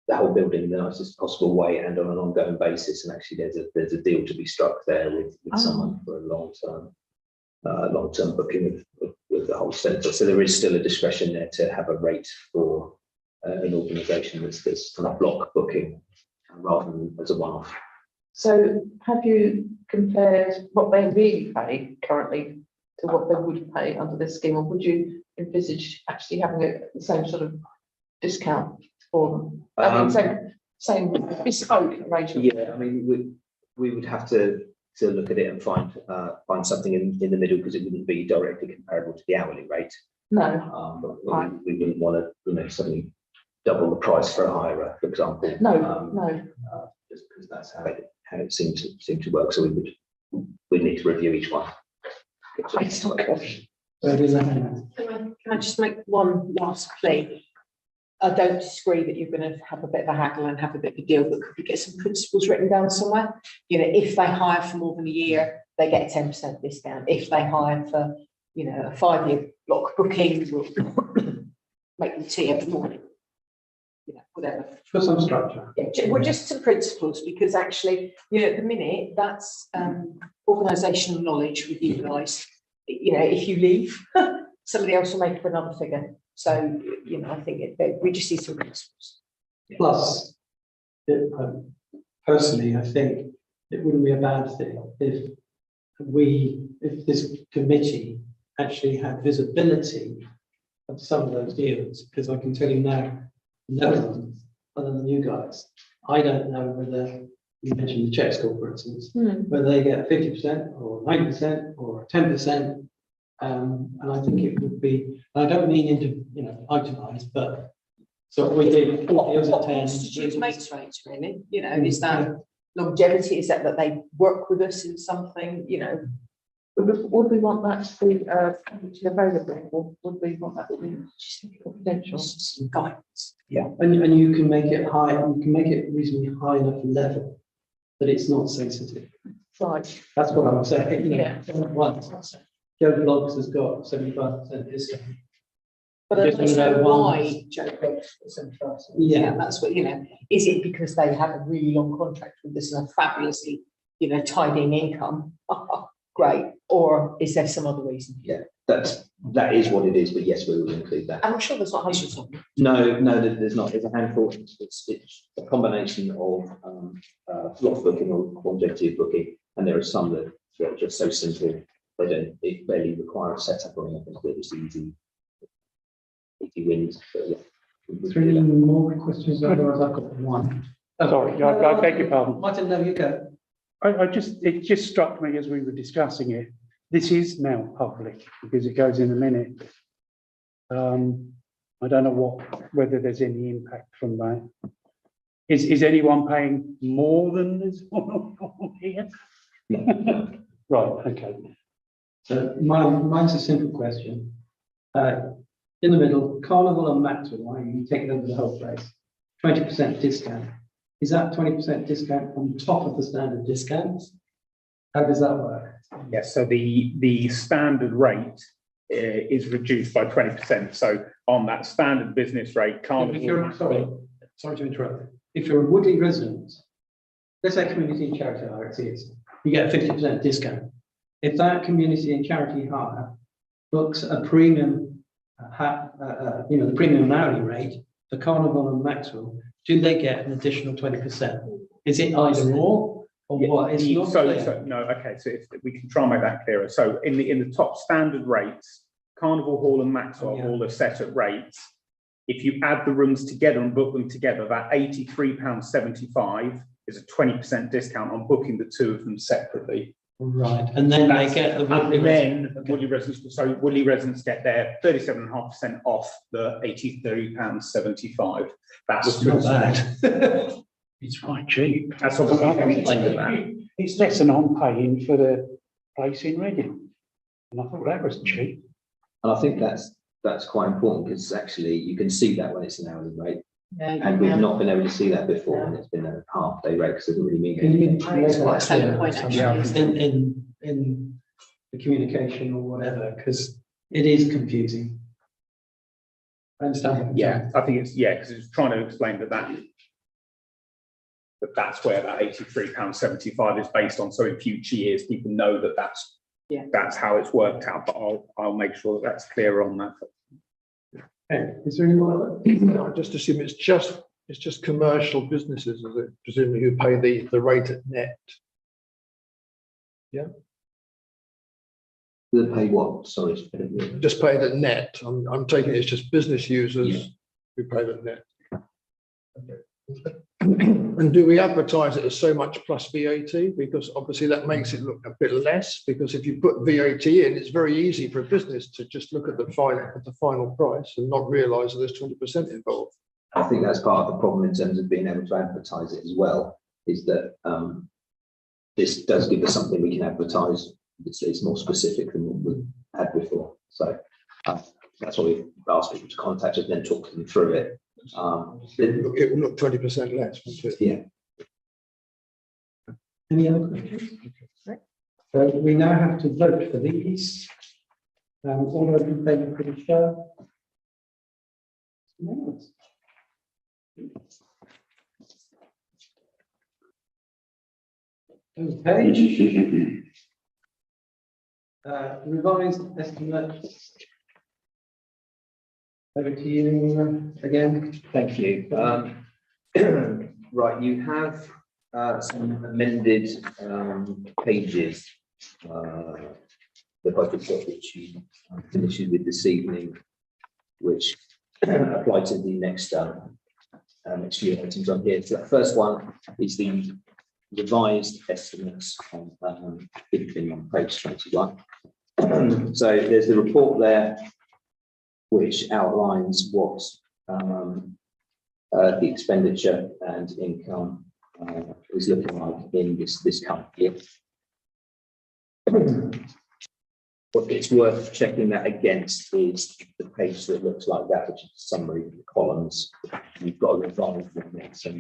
the whole building in the nicest possible way and on an ongoing basis. And actually, there's a deal to be struck there with someone for a long-term booking with the whole centre. So there is still a discretion there to have a rate for an organisation that's kind of block booking rather than as a one-off. So have you compared what they really pay currently to what they would pay under this scheme, or would you envisage actually having the same sort of discount for them? I mean, same bespoke arrangement. Yeah, I mean, we would have to look at it and find something in the middle, because it wouldn't be directly comparable to the hourly rate. No, But we wouldn't want to, suddenly double the price for a hirer, for example. no. Just because that's how it seemed to work. So we'd need to review each one. Can I just make one last plea? I don't disagree that you're going to have a bit of a haggle and have a bit of a deal, but could we get some principles written down somewhere? If they hire for more than a year, they get a 10% discount. If they hire for, a 5-year block booking, we'll make them tea every morning. Whatever. For some structure. Yeah, well, just some principles, because actually, at the minute, that's organisational knowledge with you guys. If you leave, somebody else will make up another figure. So, I think we just need some principles. Plus, personally, I think it wouldn't be a bad thing if this committee actually had visibility of some of those deals, because I can tell you now, no one other than you guys, I don't know whether, you mentioned the Czech school, for instance, whether they get 50% or 90% or 10%. And I think it would be, I don't mean itemized, but so we did 4 deals at 10. Constitutes mates rates, really. Is that longevity? Is that they work with us in something? Would we want that to be available, or would we want that to be confidential? Some guidance. Yeah. And you can make it high, you can make it reasonably high enough level that it's not sensitive. Right. That's what I'm saying. Yeah. Once Joe Blogs has got 75% discount. But I Just don't know know why Joe Brooks was in first. Yeah. That's what, is it because they have a really long contract with us and a fabulously, tidying income? Great. Or is there some other reason? Yeah, that is what it is. But yes, we will include that. I'm sure there's not hundreds of them. No, there's not. There's a handful. It's a combination of block booking or longevity booking, and there are some that are just so simple they barely require a setup or anything. They're just easy wins. But yeah, 3 more questions, otherwise I've got one. Sorry, I beg your pardon. Martin, no, you go. It just struck me as we were discussing it, this is now public because it goes in a minute. I don't know whether there's any impact from that. Is anyone paying more than this one here? Right, okay. So mine's a simple question. In the middle, Carnival and Maxwell, why you take over the whole place, 20% discount. Is that 20% discount on top of the standard discounts? How does that work? Yes, so the standard rate is reduced by 20%. So on that standard business rate, If Carnival. you're, sorry to interrupt. If you're a Woodley resident, let's say community and charity hire, it is, you get a 50% discount. If that community and charity hire books a premium, the premium hourly rate for Carnival and Maxwell, do they get an additional 20%? Is it either or what? It's not clear. No, okay, so if we can try and make that clearer. So in the top standard rates, Carnival Hall and Maxwell Hall are set at rates. If you add the rooms together and book them together, that £83.75 is a 20% discount on booking the two of them separately. Right, and then they get the Woodley resident. Woodley residents, so Woodley residents get their 37.5% off the £83.75. That was Not bad. It's quite cheap. That's obviously that. It's less than I'm paying for the place in Reading. And I thought that was cheap. And I think that's quite important because actually you can see that when it's an hourly rate. Yeah, And we've not been able to see that before when it's been a half day rate because it doesn't really mean Can you anything. make It's that quite a selling clear point, somehow in the communication or whatever, because it is confusing. I understand. Yeah, I think it's, because it's trying to explain that's where that £83.75 is based on. So in future years, people know that that's how it's worked out, but I'll make sure that that's clear on that. Okay, is there any more? I just assume it's just commercial businesses, is it? Presumably who pay the rate at net. They pay what? Sorry. Just paid at net. I'm taking it's just business users who pay the net. And do we advertise it as so much plus VAT? Because obviously that makes it look a bit less, because if you put VAT in, it's very easy for a business to just look at the final price and not realise that there's 20% involved. I think that's part of the problem in terms of being able to advertise it as well, is that this does give us something we can advertise. It's more specific than what we had before. So that's why we've asked people to contact us, then talk them through it. It will look 20% less, won't it? Yeah. Any other questions? So we now have to vote for these. All those in favour, please show. Yes. Okay. Revised estimates. Over to you again. Thank you. Right, you have some amended pages. The budget book which you finished with this evening, which apply to the next next few items on here. So the first one is the revised estimates on page 21. So there's the report there which outlines what the expenditure and income is looking like in this current year. What it's worth checking that against is the page that looks like that, which is a summary of the columns. You've got a revised one there, so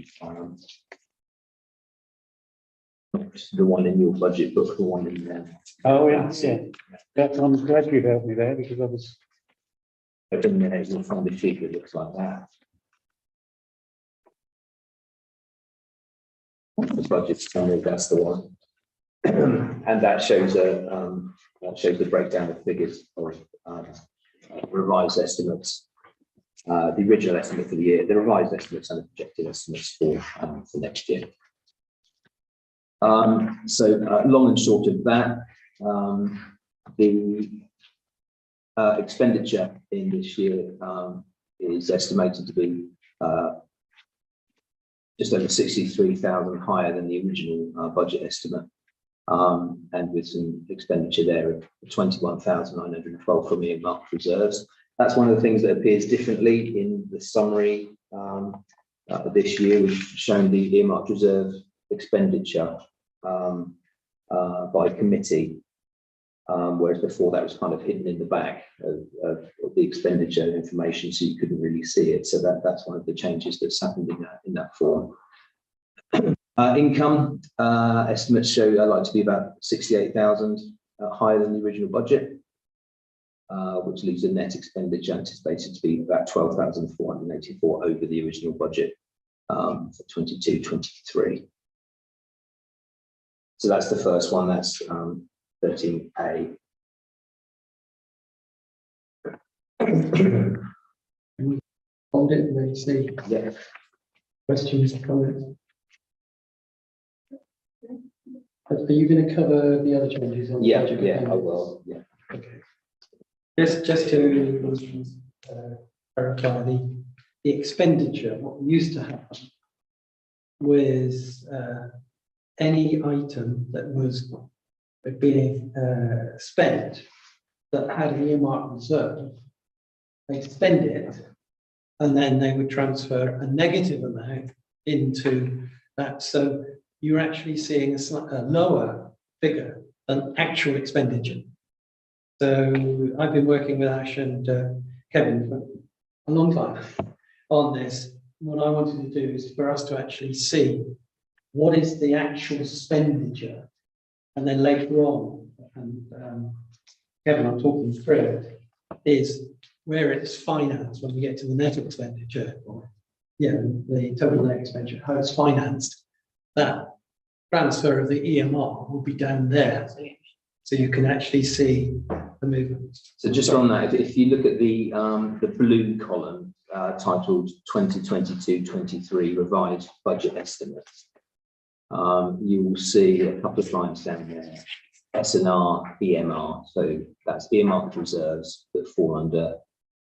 the one in your budget book, the one in there. Oh, yes, yeah. I'm glad you helped me there because I was. In there, you'll find the sheet that looks like that. The budget summary, that's the one. And that shows the breakdown of figures of revised estimates. The original estimate for the year, the revised estimates and the projected estimates for next year. So long and short of that, the expenditure in this year is estimated to be just over 63,000 higher than the original budget estimate. and with some expenditure there of 21,912 from earmarked reserves. That's one of the things that appears differently in the summary this year. We've shown the earmarked reserve expenditure by committee, whereas before that was kind of hidden in the back of the expenditure information, so you couldn't really see it. So that's one of the changes that's happened in that form. Income estimates show like to be about 68,000 higher than the original budget, which leaves a net expenditure anticipated to be about 12,484 over the original budget for 22-23. So that's the first one. That's 13A. Hold it and then see Yeah. questions, comments. Are you going to cover the other changes on the Yeah, budget? yeah, I will. Yeah. Okay. Just to clarify the expenditure, what used to happen was any item that was being spent that had an earmarked reserve, they spend it, and then they would transfer a negative amount into that. So you're actually seeing a lower figure than actual expenditure. So I've been working with Ash and Kevin for a long time on this. What I wanted to do is for us to actually see what is the actual expenditure, and then later on, and Kevin, I'm talking through it, is where it's financed when we get to the net expenditure, or the total net expenditure, how it's financed. That transfer of the EMR will be down there, so you can actually see the movement. So just on that, if you look at the blue column titled 2022-23 revised budget estimates, you will see a couple of lines down there, S&R, EMR. So that's earmarked reserves that fall under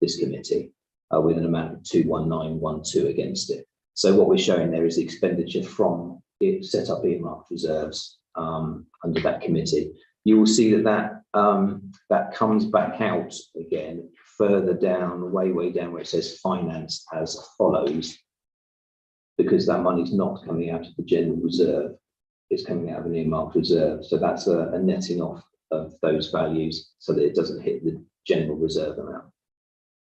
this committee with an amount of 21912 against it. So what we're showing there is the expenditure from it set up earmarked reserves under that committee. You will see that comes back out again further down, way down where it says financed as follows, because that money is not coming out of the general reserve, it's coming out of an earmarked reserve. So that's a netting off of those values so that it doesn't hit the general reserve amount.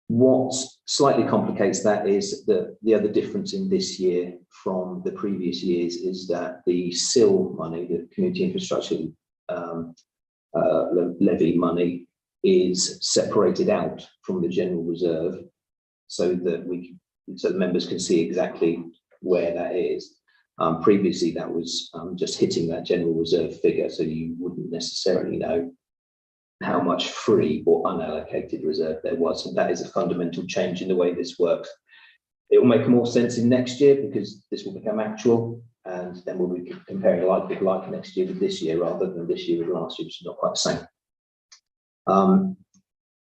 What slightly complicates that is that the other difference in this year from the previous years is that the SIL money, the community infrastructure levy money, is separated out from the general reserve so that the members can see exactly where that is. Previously, that was just hitting that general reserve figure, so you wouldn't necessarily know how much free or unallocated reserve there was. And that is a fundamental change in the way this works. It will make more sense in next year because this will become actual, and then we'll be comparing like with like next year with this year rather than this year with last year, which is not quite the same.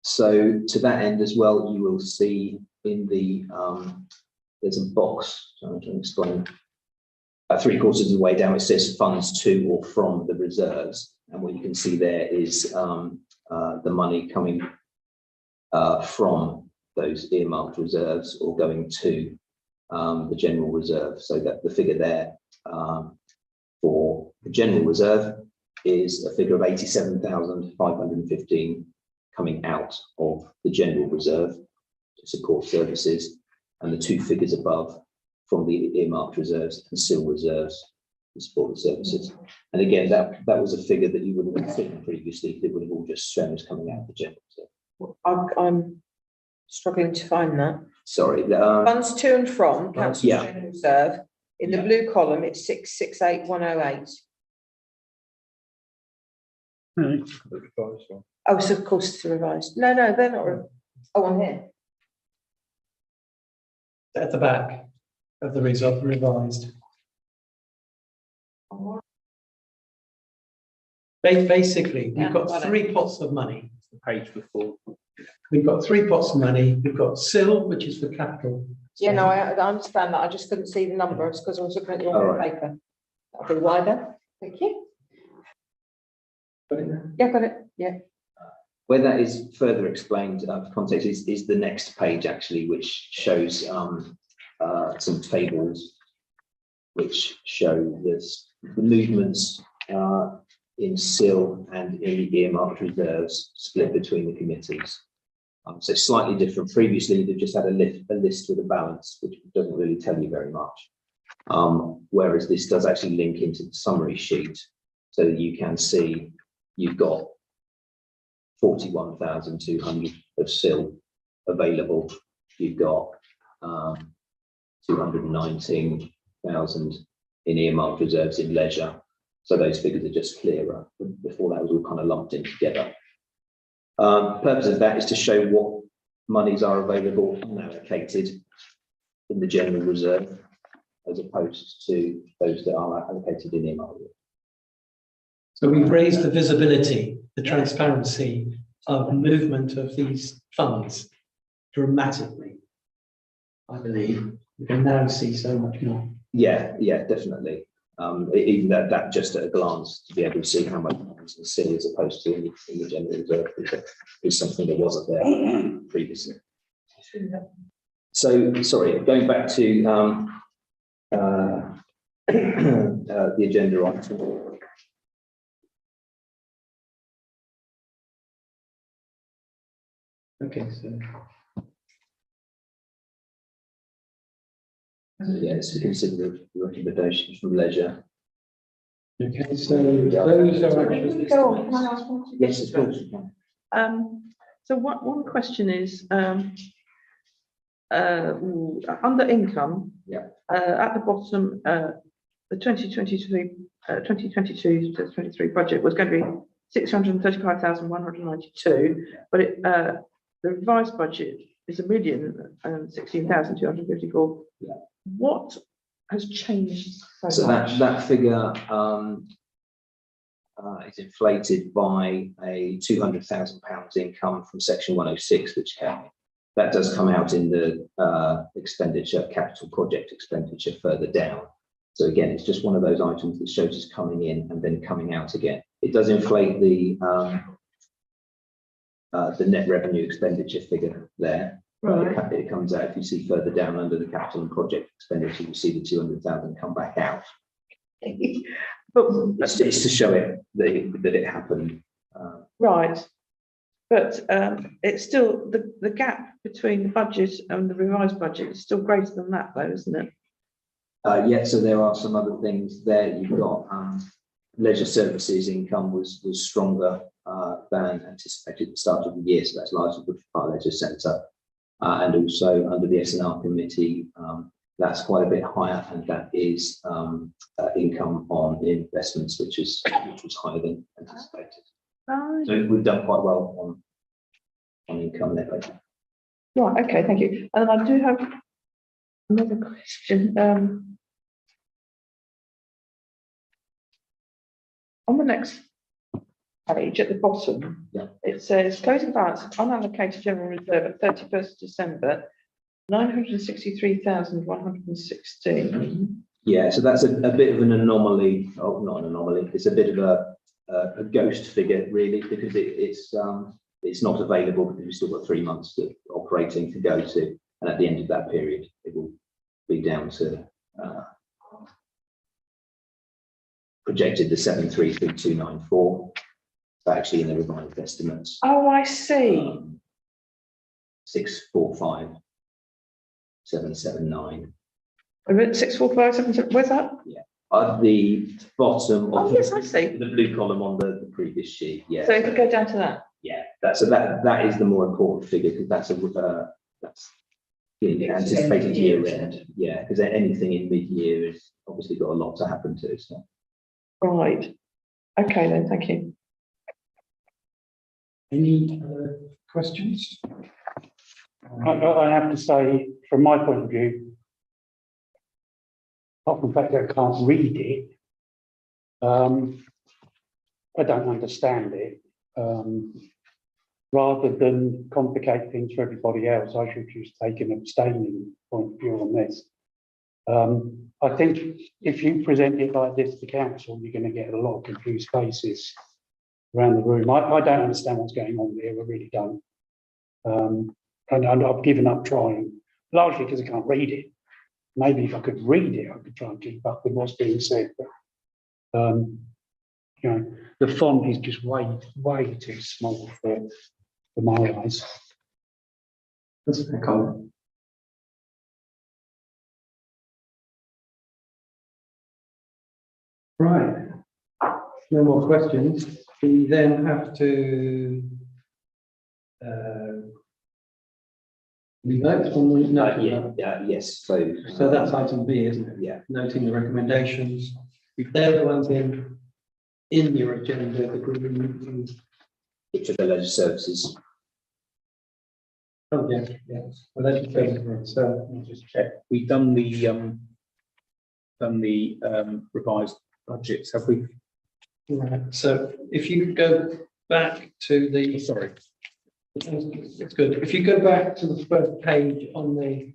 So to that end as well, you will see in the there's a box, so I'm trying to explain. 3/4 of the way down, it says funds to or from the reserves. And what you can see there is the money coming from those earmarked reserves or going to the general reserve. So that the figure there for the general reserve is a figure of 87,515 coming out of the general reserve to support services, and the two figures above from the earmarked reserves and SIL reserves to support the services. And again, that was a figure that you wouldn't have seen previously. It would have all just shown as coming out of the general reserve. I'm struggling to find that. Sorry. Funds to and from council Yeah. general reserve. In the Yeah. blue column, it's 668,108. Right. Oh, so of course it's revised. No, they're not. Oh, on here. At the back of the result revised. Basically, we've got three pots of money. The page before. We've got three pots of money. We've got SIL, which is for capital. Yeah, no, I understand that. I just couldn't see the numbers because I was looking at the wrong All right. paper. That'll be why then. Thank you. Got it there? Yeah, got it, yeah. Where that is further explained, for context, is the next page actually, which shows some tables which show this, the movements in SIL and in the earmarked reserves split between the committees. So slightly different. Previously, they've just had a list with a balance, which doesn't really tell you very much. Whereas this does actually link into the summary sheet, so that you can see you've got 41,200 of SIL available. You've got 219,000 in earmarked reserves in leisure. So those figures are just clearer. Before that was all kind of lumped in together. Purpose of that is to show what monies are available unallocated in the general reserve, as opposed to those that are allocated in earmarked. So we've raised the visibility, the transparency of movement of these funds dramatically. I believe we can now see so much more. Yeah, definitely. Even that just at a glance to be able to see how much is in SIL as opposed to in the general reserve is something that wasn't there previously. So, sorry, going back to the agenda item. Okay, so Yeah, it's to consider the recommendations from leisure. okay, so those are actually. Go on, can I ask one? Yes, of course. you can. So one question is, under income. Yeah. At the bottom, the 2022 to 23 budget was going to be 635,192, but the revised budget is 1,016,254. Yeah. What has changed So much? that figure is inflated by a £200,000 income from section 106, which that does come out in the expenditure, capital project expenditure further down. So again, it's just one of those items that shows us coming in and then coming out again. It does inflate the net revenue expenditure figure there. Right. It comes out, if you see further down under the capital and project expenditure, you see the 200,000 come back out. But It's to show it that it happened. right, but it's still the gap between the budget and the revised budget is still greater than that, though, isn't it? Yeah, so there are some other things there. You've got leisure services income was stronger than anticipated at the start of the year, so that's largely good for our leisure centre. And also under the S&R committee, that's quite a bit higher, and that is income on investments, which was higher than anticipated. Right. So we've done quite well on income there. Right, okay, thank you. And I do have another question. On the next page at the bottom, Yeah. it says closing balance unallocated general reserve at 31st December, 963,116. Yeah, so that's a bit of an anomaly. Oh, not an anomaly. It's a bit of a ghost figure, really, because it's not available because we've still got 3 months of operating to go to, and at the end of that period, it will be down to projected the 733,294. But actually, in the revised estimates, Oh, I see. 645,779. 64577, where's that? At the bottom Oh, of yes, I see. the blue column on the previous sheet. Yeah. So if we go down to that. Yeah, that is the more important figure, because that's the anticipated year end. Yeah, because anything in mid-year has obviously got a lot to happen to. So Right. Okay then, thank you. Any questions? I have to say, from my point of view, apart from the fact that I can't read it, I don't understand it. Rather than complicate things for everybody else, I should just take an abstaining point of view on this. I think if you present it like this to council, you're going to get a lot of confused faces around the room. I don't understand what's going on here. I really don't. And I've given up trying, largely because I can't read it. Maybe if I could read it, I could try and keep up with what's being said. But, you know, the font is just way too small for my eyes. That's a fair comment. Right. No more questions. We then have to we vote on the no. Yes, so. So that's item B, isn't it? Yeah, Noting the recommendations. If they're the ones in your agenda, the green. which are the leisure services. Oh, yeah, yeah. Well, that's fair. So I'll just check. We've done the revised budgets, have we? right. So if you go back to the Sorry. it's good. If you go back to the first page on the,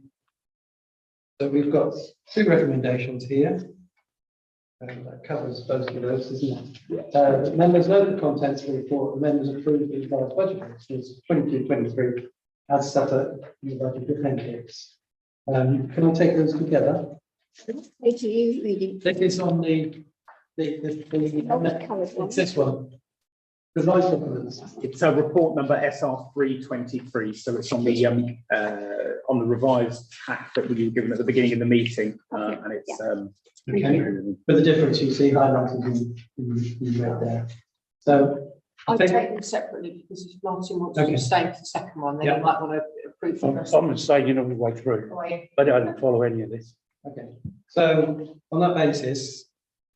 so we've got two recommendations here. That covers both of those, isn't it? Members know the contents of the report. The members approve the revised budget packages 22-23 as set out in the budget appendix. Can I take those together? Page are you reading? That is on the Coloured one. it's this one. Revised documents. It's a report number SR 323, so it's on the revised pack that we were given at the beginning of the meeting, and it's Okay. With the difference you see highlighted in red there. So I'd take- take them separately because if Martin wants to Okay. abstain for the second one, then Yeah. you might want to approve the rest. I'm staying all the way through. I don't follow any of this. okay. So on that basis,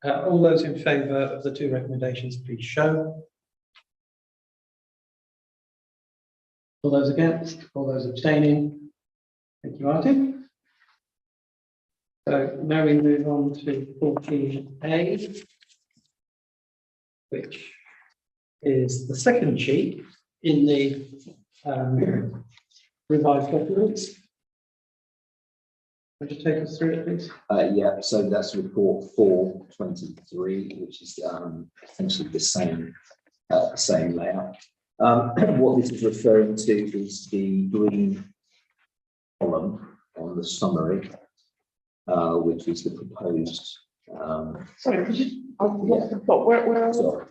all those in favour of the two recommendations, please show. All those against, all those abstaining. Thank you, Martin. So now we move on to 14A, which is the second sheet in the revised documents. Would you take us through it, please? Yeah, so that's report 423, which is essentially the same layout. What this is referring to is the green column on the summary, which is the proposed. Sorry, could you, what's the plot? Where are we? Sorry,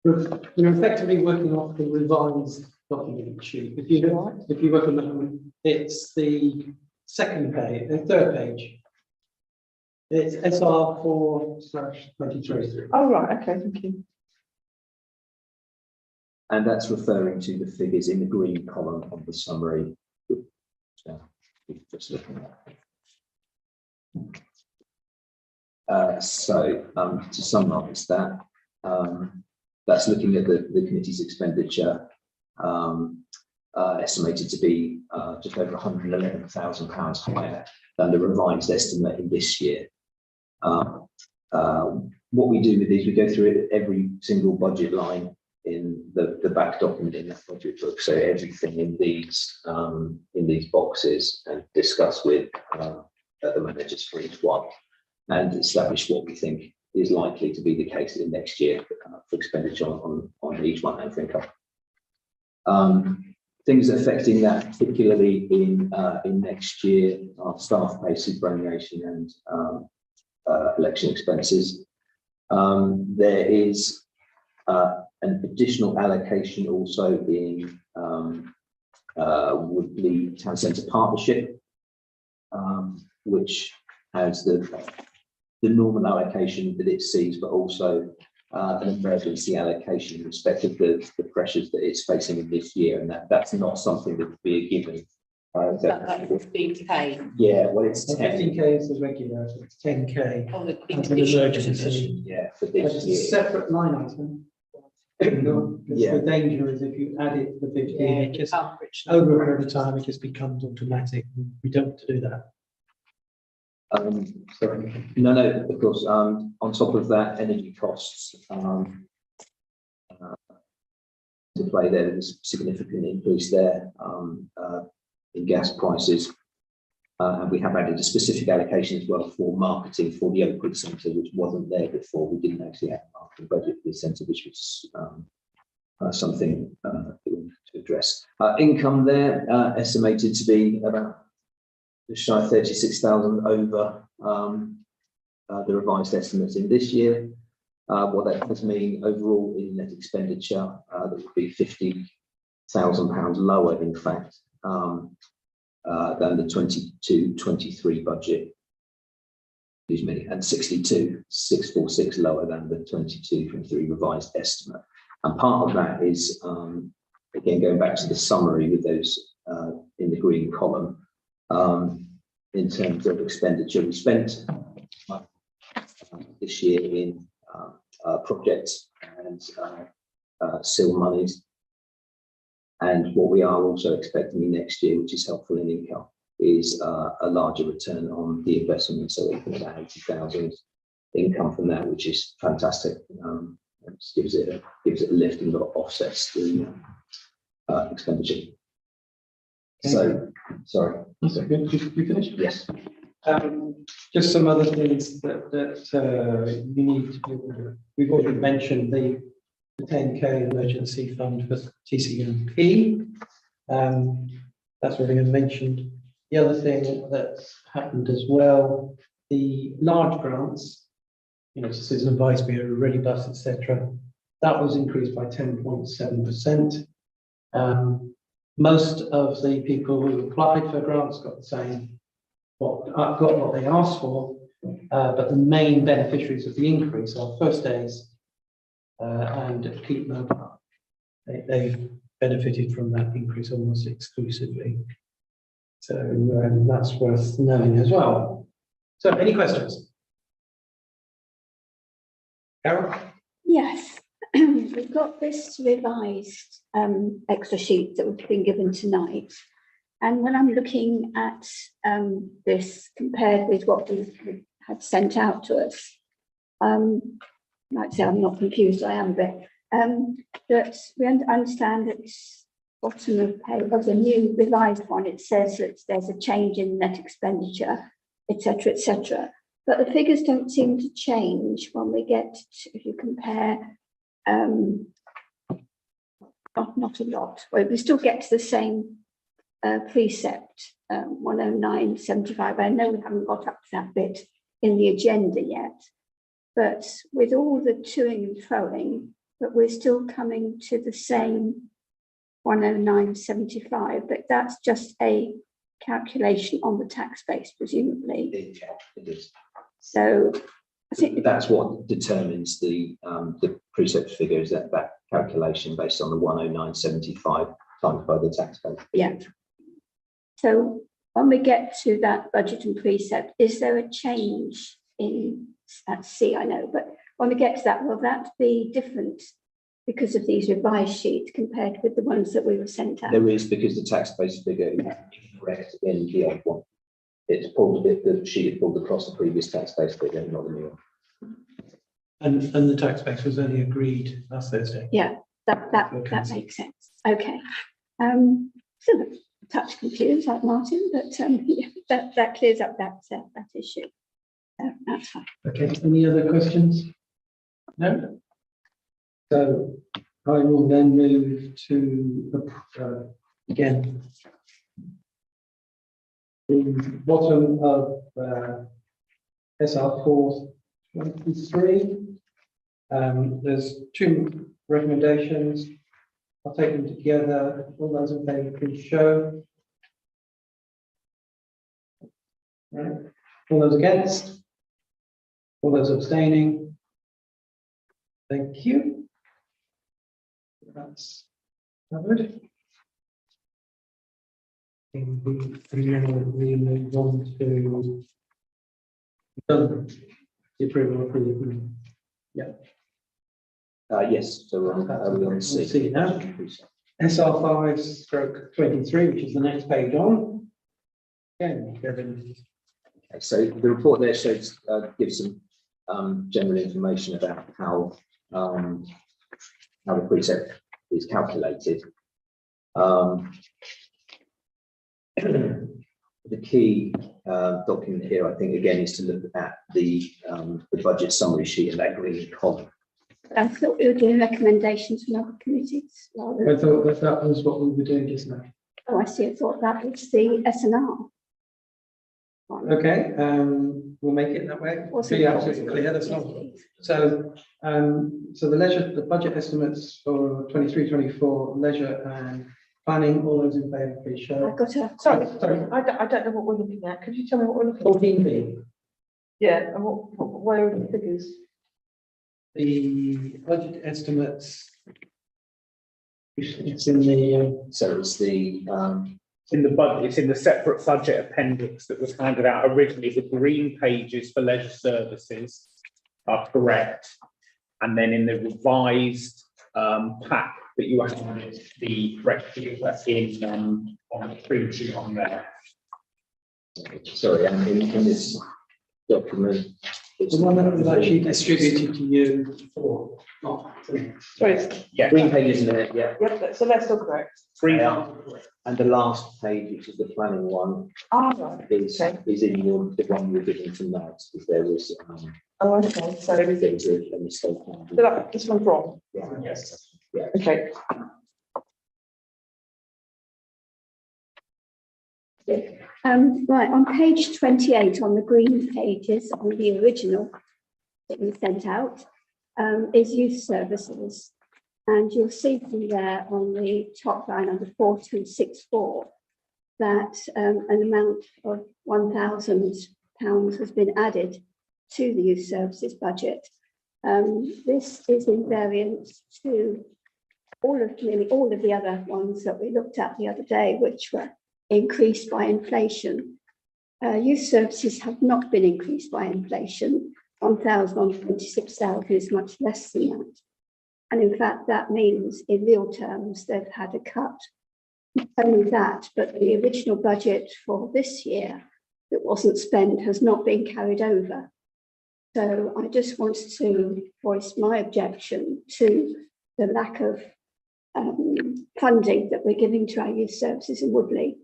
We're effectively working off the revised document sheet. If you work on that one, it's the second page, the third page. It's SR 4/23. Oh, right, okay, thank you. and that's referring to the figures in the green column of the summary. Just looking at. To summarise that, that's looking at the committee's expenditure, estimated to be just over £111,000 higher than the revised estimate in this year. What we do with these, we go through it every single budget line in the back document in that budget book. So everything in these boxes, and discuss with the managers for each one, and establish what we think is likely to be the case in next year for expenditure on each one and for income. Things affecting that, particularly in next year, are staff pay, superannuation, and election expenses. There is an additional allocation also in Woodley Town Centre Partnership, which has the normal allocation that it sees, but also an emergency allocation in respect of the pressures that it's facing in this year, and that's not something that would be a given. That 15K Yeah, well, it's 10. 15K is the regular, so it's 10K. on the As an emergency. emergency. Yeah, for But this it's a year. separate line item. Yeah. The danger is if you add it to the 15, Yeah, it just coverage. over a period of time, it just becomes automatic. We don't want to do that. Sorry. No, of course. On top of that, energy costs to play there. There's a significant increase there in gas prices. And we have added a specific allocation as well for marketing for the Oakwood Centre, which wasn't there before. We didn't actually have a marketing budget for the centre, which was something that we need to address. Income there estimated to be about just shy of 36,000 over the revised estimates in this year. What that does mean overall in net expenditure, that would be £50,000 lower, in fact, than the 22-23 budget. Excuse me, and 62,646 lower than the 22-23 revised estimate. And part of that is, again, going back to the summary with those in the green column, in terms of expenditure, we spent this year in projects and SIL monies. And what we are also expecting in next year, which is helpful in income, is a larger return on the investment. So we think about 80,000 income from that, which is fantastic. It gives it a lift and offsets the expenditure. So, sorry. That's good. You finished? Yes. Just some other things that you need to do. We've already mentioned the 10K emergency fund for TCMP. That's already been mentioned. The other thing that's happened as well, the large grants, Citizen Advice Bureau, Redibus, etc., that was increased by 10.7%. Most of the people who applied for grants got the same, got what they asked for, but the main beneficiaries of the increase are First Aid and Keep Mobile. They benefited from that increase almost exclusively. So that's worth knowing as well. So any questions? Carol? Yes, we've got this revised extra sheet that we've been given tonight. And when I'm looking at this compared with what we had sent out to us, like I say, I'm not confused, I am a bit, that we understand that bottom of page of the new revised one, it says that there's a change in net expenditure, etc., etc. But the figures don't seem to change when we get to, if you compare, not a lot. Well, we still get to the same precept, 109.75. I know we haven't got up to that bit in the agenda yet, but with all the toing and froing, but we're still coming to the same 109.75, but that's just a calculation on the tax base, presumably. It is. So I think That's what determines the precept figure, is that calculation based on the 109.75 times by the tax base. yeah. So when we get to that budget and precept, is there a change in at C? I know, but when we get to that, will that be different because of these revised sheets compared with the ones that we were sent out? There is, because the tax base figure is incorrect in the old one. It's pulled the sheet is pulled across the previous tax base figure, not the new one. And the tax base was only agreed last Thursday. Yeah, that makes sense. Okay. Still a touch confused like Martin, but yeah, that clears up that issue. That's fine. Okay, any other questions? No? So I will then move to the, again, the bottom of SR 423. There's two recommendations. I'll take them together. All those in favour, please show. Right. All those against? All those abstaining? Thank you. That's covered. And we move on to the approval of the yeah. Yes, so we're on C. See now. SR 5/23, which is the next page on. Again, Kevin. Okay, so the report there shows gives some general information about how the precept is calculated. The key document here, I think, again, is to look at the budget summary sheet and that green column. I thought we were doing recommendations from other committees rather I than, thought that that was what we were doing just now. oh, I see, I thought that was the S&R. one. Okay, we'll make it that way. Wasn't Be it? absolutely clear, that's Yes, not. please. So, so the budget estimates for 23-24 leisure and planning, all those in favour, please show. I've got a, Sorry, Sorry. I don't know what we're looking at. Could you tell me what we're looking at? 14B, Yeah, and where are the figures? the budget estimates. It's in the, So it's the, In the budget, it's in the separate budget appendix that was handed out originally. The green pages for leisure services are correct. And then in the revised pack that you have, the correct figure in on the screen on there. sorry, and in this document. the one that was actually distributed to you before, not. Sorry, it's- Yeah, Green page isn't it? Yeah. yep, so that's still correct. green. And the last page, which is the planning one, Ah, right, okay. is in your, the one you're giving tonight, because there was, Oh, okay, so there was a mistake. this one's wrong. Yes. Yeah. Okay, right, on page 28, on the green pages, on the original that we sent out, is youth services. And you'll see from there on the top line under 4264 that an amount of £1,000 has been added to the youth services budget. This is in variance to nearly all of the other ones that we looked at the other day, which were increased by inflation. Youth services have not been increased by inflation. 1,000 on 26,000 is much less than that. And in fact, that means in real terms, they've had a cut. Not only that, but the original budget for this year that wasn't spent has not been carried over. So I just wanted to voice my objection to the lack of funding that we're giving to our youth services in Woodley.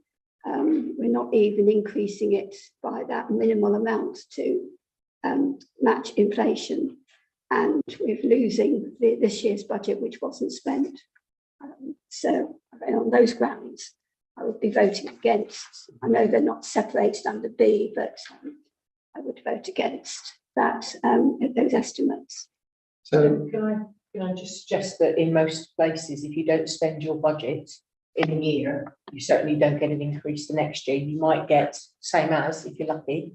We're not even increasing it by that minimal amount to match inflation. And we're losing this year's budget, which wasn't spent. So on those grounds, I would be voting against. I know they're not separated under B, but I would vote against that, those estimates. So, Can I just suggest that in most places, if you don't spend your budget in a year, you certainly don't get an increase the next year. You might get same as if you're lucky,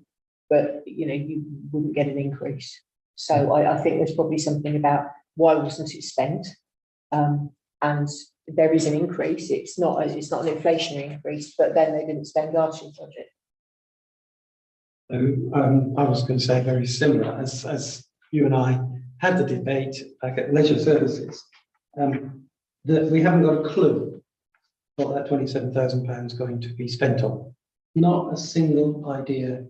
but you wouldn't get an increase. So I think there's probably something about why wasn't it spent? And there is an increase. It's not an inflationary increase, but then they didn't spend last year's budget. I was going to say very similar, as you and I had the debate back at Leisure Services, that we haven't got a clue what that £27,000 is going to be spent on. Not a single idea,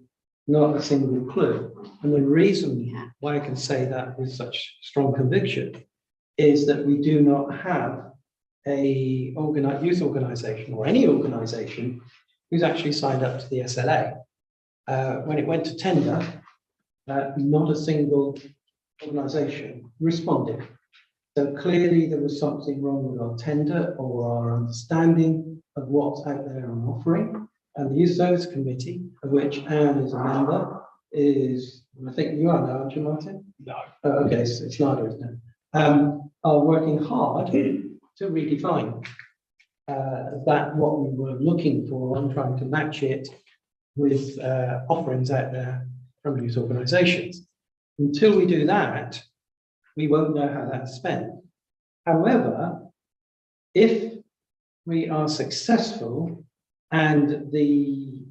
not a single clue. And the reason why I can say that with such strong conviction is that we do not have a youth organisation or any organisation who's actually signed up to the SLA. When it went to tender, not a single organisation responded. So clearly there was something wrong with our tender or our understanding of what's out there on offering. And the Youth Service Committee, of which Anne is a member, I think you are now, aren't you, Martin? No. Oh, okay, so it's neither, isn't it? Are working hard to redefine that what we were looking for and trying to match it with offerings out there from youth organisations. Until we do that, we won't know how that's spent. However, if we are successful and the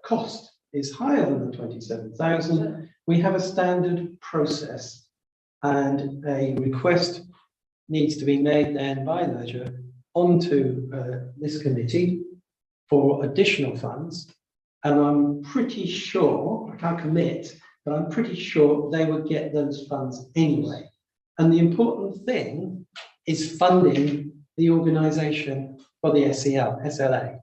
cost is higher than the 27,000, we have a standard process and a request needs to be made then by Leisure onto this committee for additional funds. And I'm pretty sure, I can't commit, but I'm pretty sure they would get those funds anyway. And the important thing is funding the organisation for the SLA.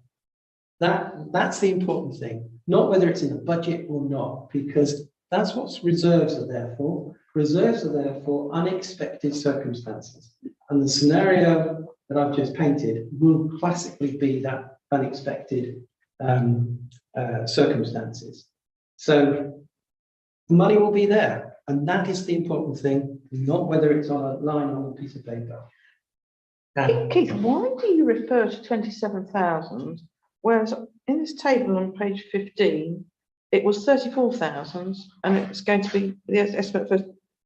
That's the important thing, not whether it's in the budget or not, because that's what reserves are there for. Reserves are there for unexpected circumstances. And the scenario that I've just painted will classically be that unexpected circumstances. So money will be there, and that is the important thing, not whether it's on a line on a piece of paper. Keith, why do you refer to 27,000, whereas in this table on page 15, it was 34,000, and it's going to be the estimate for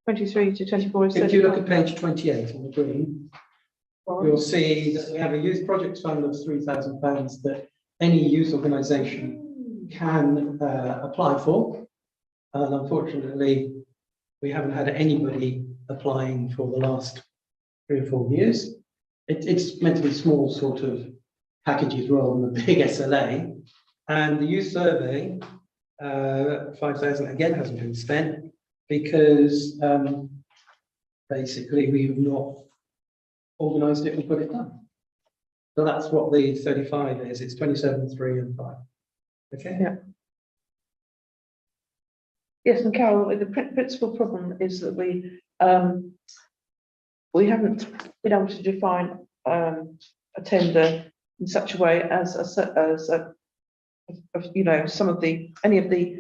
23 to 24 is If you look 35,000. at page 28 on the green, you'll see that we have a youth projects fund of £3,000 that any youth organisation can apply for. And unfortunately, we haven't had anybody applying for the last 3 or 4 years. It's meant to be small sort of packages rather than a big SLA. And the youth survey, 5,000 again hasn't been spent because basically we have not organised it and put it done. So that's what the 35 is. It's 27, 3 and 5. Okay. Yeah. Yes, and Carol, the principal problem is that we haven't been able to define a tender in such a way as you know, any of the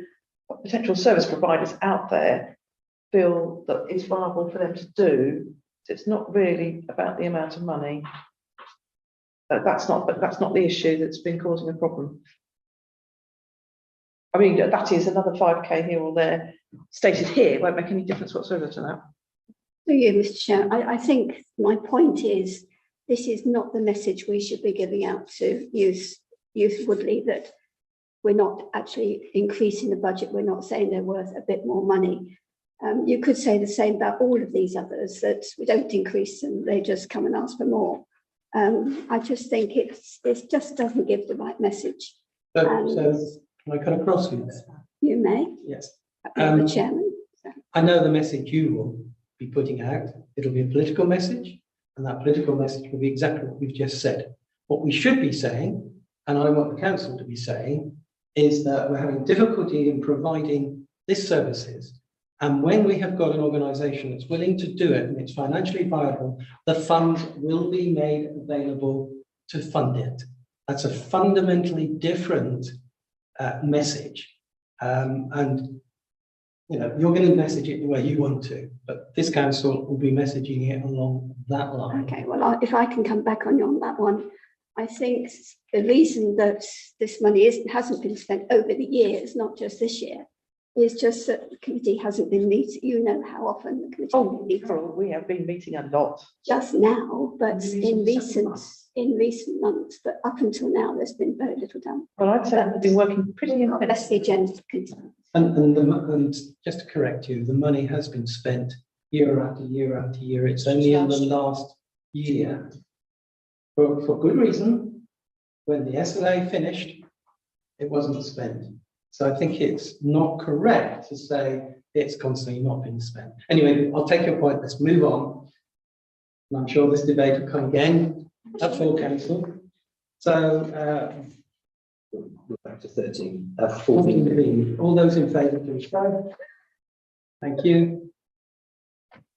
potential service providers out there feel that it's viable for them to do. It's not really about the amount of money. That's not the issue that's been causing a problem. I mean, that is another 5k here or there stated here won't make any difference whatsoever to that. To you, Mr. Chair, I think my point is this is not the message we should be giving out to youth Woodley, that we're not actually increasing the budget. We're not saying they're worth a bit more money. You could say the same about all of these others, that we don't increase them, they just come and ask for more. I just think it just doesn't give the right message. So can I cut across you? You may, Yes. the chairman. I know the message you will be putting out. It'll be a political message, and that political message will be exactly what we've just said. What we should be saying, and I want the council to be saying, is that we're having difficulty in providing this services. And when we have got an organisation that's willing to do it and it's financially viable, the funds will be made available to fund it. That's a fundamentally different message. And you know, you're going to message it the way you want to, but this council will be messaging it along that line. Okay, well, if I can come back on you on that one, I think the reason that this money hasn't been spent over the years, not just this year, is just that the committee hasn't been meeting. You know how often the committee meets. Carol, we have been meeting a lot. Just now, but in recent months, but up until now, there's been very little done. Well, I'd say we've been working pretty That's the agenda to continue. And just to correct you, the money has been spent year after year after year. It's only in the last year, for good reason, when the SLA finished, it wasn't spent. So I think it's not correct to say it's constantly not being spent. Anyway, I'll take your point. Let's move on. And I'm sure this debate will come again at full council. So We're back to 14. 14B. All those in favour, please show. Thank you.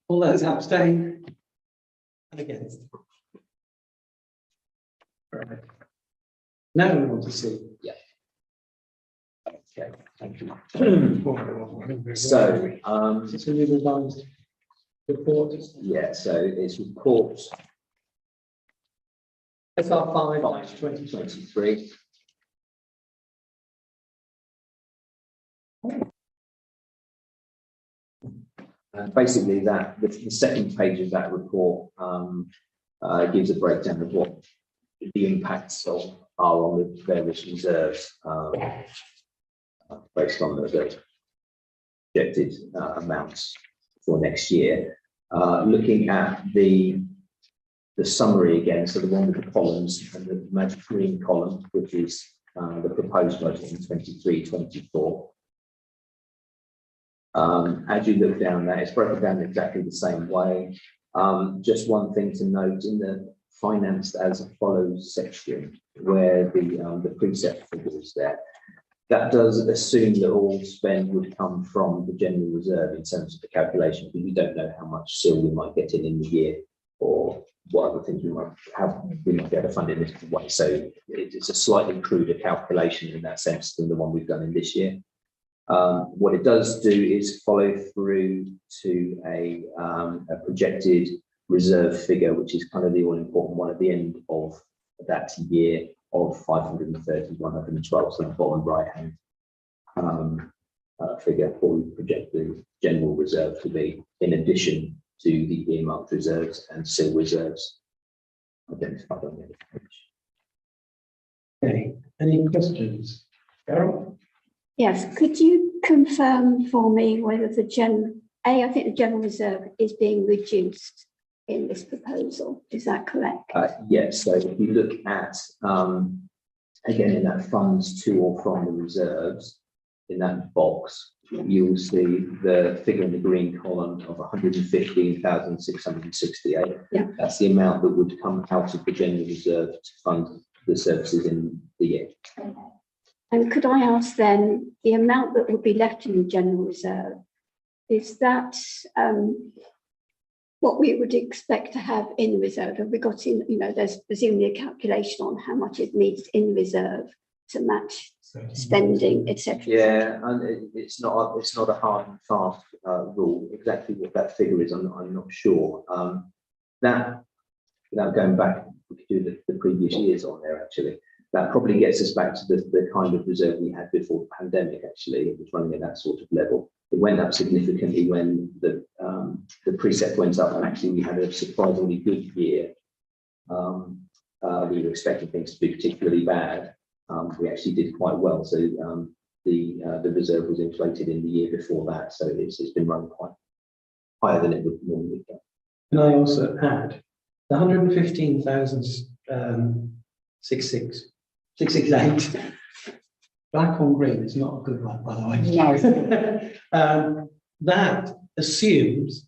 All those abstain and against. Right. Now we want to see. Yeah. Okay, thank you. So, So, it's a new revised report. yeah, so it's report SR5 5 2023. And basically that the second page of that report gives a breakdown of what the impacts are on the various reserves based on the projected amounts for next year. Looking at the summary again, so the one with the columns and the magic green column, which is the proposed budget in 23-24. As you look down there, it's broken down exactly the same way. Just one thing to note in the financed as follows section, where the precept figures there. That does assume that all spend would come from the general reserve in terms of the calculation, because we don't know how much SIL we might get in the year, or what other things we might have, we might be able to fund in a different way. So it's a slightly cruder calculation in that sense than the one we've done in this year. What it does do is follow through to a projected reserve figure, which is kind of the all-important one at the end of that year, of 530, 112, so the bottom right-hand figure for we project the general reserve to be, in addition to the earmarked reserves and SIL reserves identified on the other page. Okay, any questions? Carol? Yes, could you confirm for me whether I think the general reserve is being reduced in this proposal, is that correct? Yes, so if you look at, again, in that funds to or from the reserves, in that box, you'll see the figure in the green column of 115,668. Yeah. That's the amount that would come out of the general reserve to fund the services in the year. Okay. And could I ask then, the amount that would be left in the general reserve, is that what we would expect to have in the reserve? Have we got in, there's presumably a calculation on how much it needs in reserve to match spending, etc. Yeah, and it's not a hard and fast rule. Exactly what that figure is, I'm not sure. That, without going back, we could do the previous years on there actually. That probably gets us back to the kind of reserve we had before the pandemic. Actually, it was running at that sort of level. It went up significantly when the precept went up, and actually we had a surprisingly good year. We were expecting things to be particularly bad. We actually did quite well. So the reserve was inflated in the year before that. So it's been running quite higher than it would normally go. Can I also add the 115,668? Black on green is not a good one, by the way. No. That assumes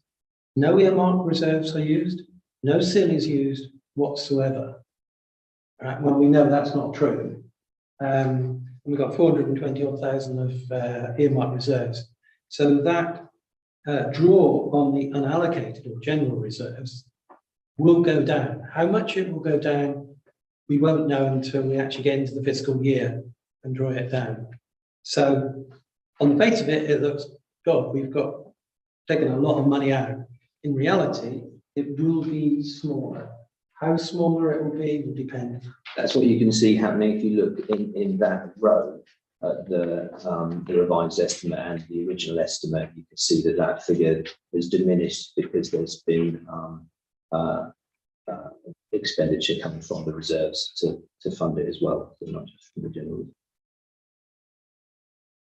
no earmarked reserves are used, no SIL is used whatsoever. Right, well, we know that's not true. We've got 420,000 of earmarked reserves. So that draw on the unallocated or general reserves will go down. How much it will go down, we won't know until we actually get into the fiscal year and draw it down. So on the face of it, it looks, God, we've got taken a lot of money out. In reality, it will be smaller. How smaller it will be will depend. That's what you can see happening if you look in that row at the revised estimate and the original estimate. You can see that figure is diminished because there's been expenditure coming from the reserves to fund it as well, so not just from the general.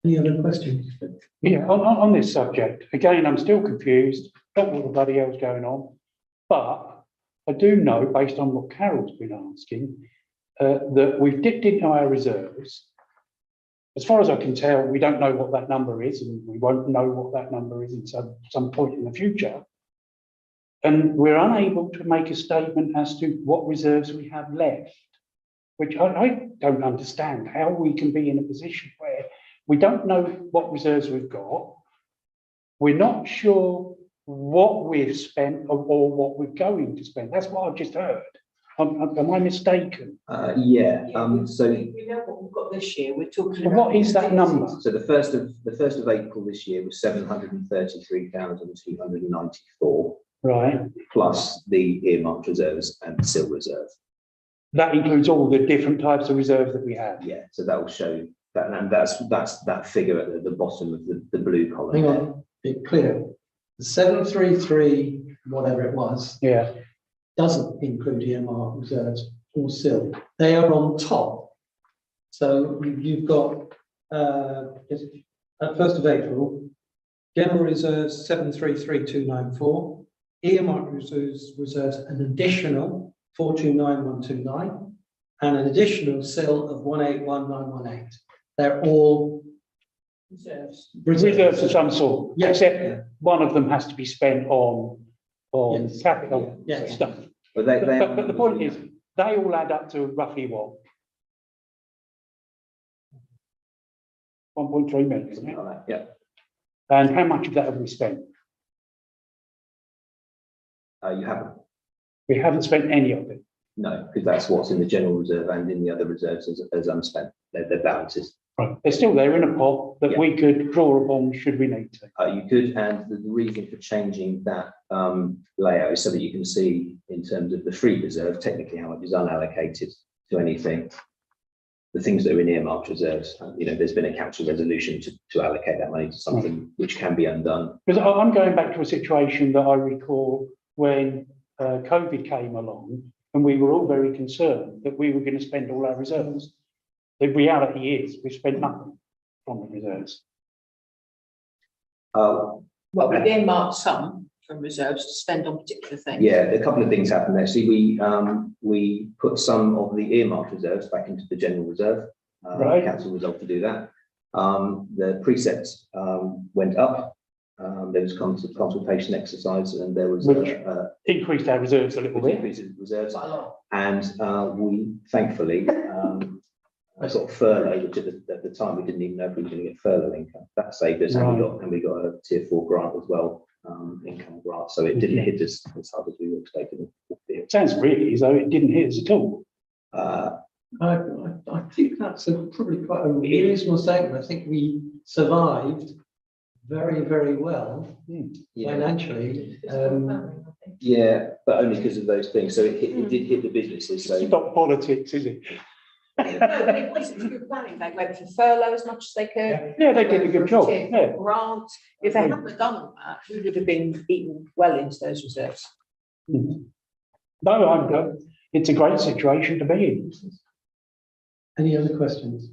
Any other questions? Yeah, on this subject, again, I'm still confused, don't know what the bloody hell's going on, but I do know, based on what Carol's been asking, that we've dipped into our reserves. As far as I can tell, we don't know what that number is, and we won't know what that number is in some point in the future. And we're unable to make a statement as to what reserves we have left, which I don't understand how we can be in a position where we don't know what reserves we've got. We're not sure what we've spent or what we're going to spend. That's what I've just heard. Am I mistaken? Yeah. So We know what we've got this year, we're talking Well, about. what is that number? So the first of April this year was 733,294 Right. plus the earmarked reserves and the SIL reserve. That includes all the different types of reserves that we have. Yeah, so that will show that, and that's that figure at the bottom of the blue column. Hang on, be clear. The 733, whatever it was, Yeah. doesn't include earmarked reserves or SIL. They are on top. So you've got at 1st of April, general reserves 733,294, earmarked reserves an additional 429,129, and an additional SIL of 181,918. They're all Reserves of some sort, Yeah. except one of them has to be spent on Yes. capital Yeah. stuff. But But the point is, they all add up to roughly what? 1.3 million, isn't something it? like that, yeah. And how much of that have we spent? You haven't, We haven't spent any of it. no, because that's what's in the general reserve and in the other reserves as unspent, they're balances. Right. They're still there in a pot that Yeah. we could draw upon should we need to. You could, and the reason for changing that layout is so that you can see in terms of the free reserve, technically how much is unallocated to anything. The things that are in earmarked reserves, there's been a council resolution to allocate that money to something which can be undone. Because I'm going back to a situation that I recall when COVID came along and we were all very concerned that we were going to spend all our reserves. The reality is we've spent nothing from the reserves. Uh, Well, we earmarked some from reserves to spend on particular things. Yeah, a couple of things happened there. See, we put some of the earmarked reserves back into the general reserve. Right. Council resolved to do that. The precepts went up. There was consultation exercise, and there was Which increased our reserves a little bit. increase in reserves. Quite a lot. And we thankfully a sort of furlough, which at the time we didn't even know if we were going to get furlough income. That saved us, and we got a tier 4 grant as well, income grant. So it didn't hit us as hard as we were expecting. It sounds really as though it didn't hit us at all. I think that's probably quite a reasonable statement. I think we survived very, very well financially. Yeah, but only because of those things. So it did hit the businesses. So It's not politics, is it? No, but it was good planning. They went for furlough as much as they could. Yeah, they did a good job. Tier Yeah. 4 grant. If they hadn't done all that, we would have been eaten well into those reserves. No, it's a great situation to be in. Any other questions?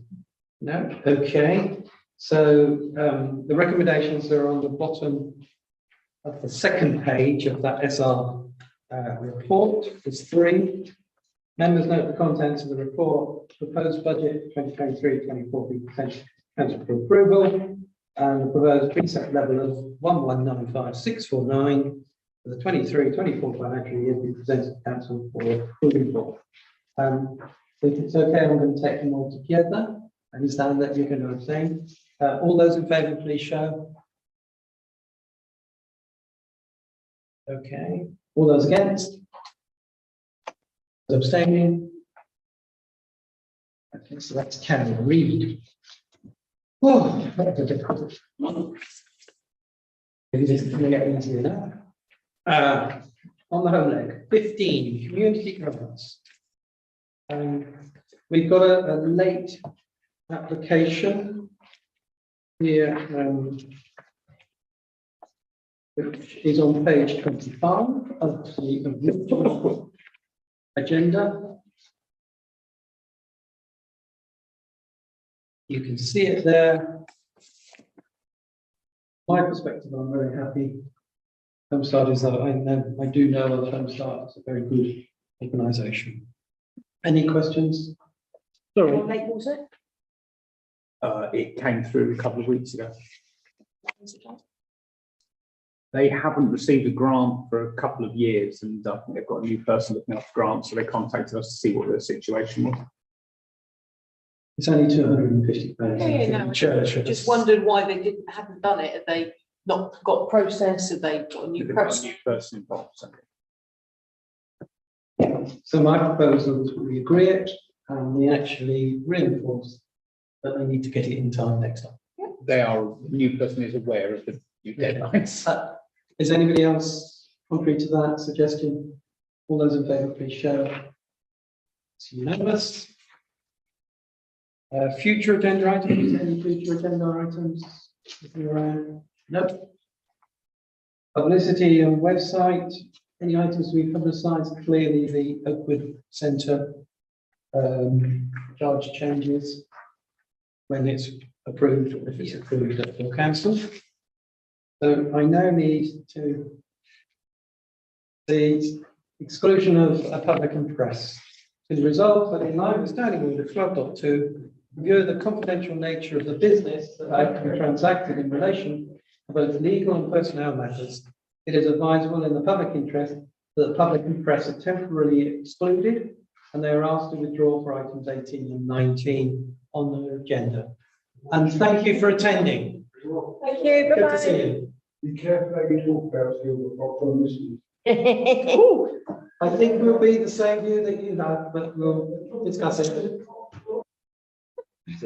No? Okay. So the recommendations are on the bottom of the second page of that SR report. There's 3. Members note the contents of the report, proposed budget 2023-24 be presented council for approval, and the proposed precept level of 1195649 for the 23-24 financial year be presented to council for approval. If it's okay, I'm going to take them all together. I understand that you're going to abstain. All those in favour, please show. Okay. All those against? Abstaining? Okay, so that's carried. Oh, that's a difficult one. Maybe this is going to get easier now. On the home leg, 15, community governance. We've got a late application here, which is on page 25 of the original agenda. You can see it there. My perspective, I'm very happy. Homestart is that I do know of Homestart. It's a very good organisation. Any questions? Sorry. How late was it? It came through a couple of weeks ago. They haven't received a grant for a couple of years, and I think they've got a new person looking after grants, so they contacted us to see what their situation was. It's only 250 pounds. Yeah, no, I just wondered why they hadn't done it. Have they not got process? Have they got a new They've got a person? new person involved. So. So my proposal is we agree it and we actually reinforce that they need to get it in time next time. The new person is aware of the new deadlines. Is anybody else contrary to that suggestion? All those in favour, please show. It's unanimous. Future agenda items, any future agenda items? Looking around? Nope. Publicity and website, any items to be publicised? Clearly the Oakwood Centre charge changes when it's approved, or if it's approved at full council. So I now need to the exclusion of a public and press. To the result that in line with Standing Order 12.2, review of the confidential nature of the business that I can transacted in relation to both legal and personnel matters, it is advisable in the public interest that the public and press are temporarily excluded, and they are asked to withdraw for items 18 and 19 on the agenda. And thank you for attending. Thank you, Good to see you. Be careful how you talk about Silver Fox on this. bye-bye. I think we'll be the same view that you have, but we'll discuss it.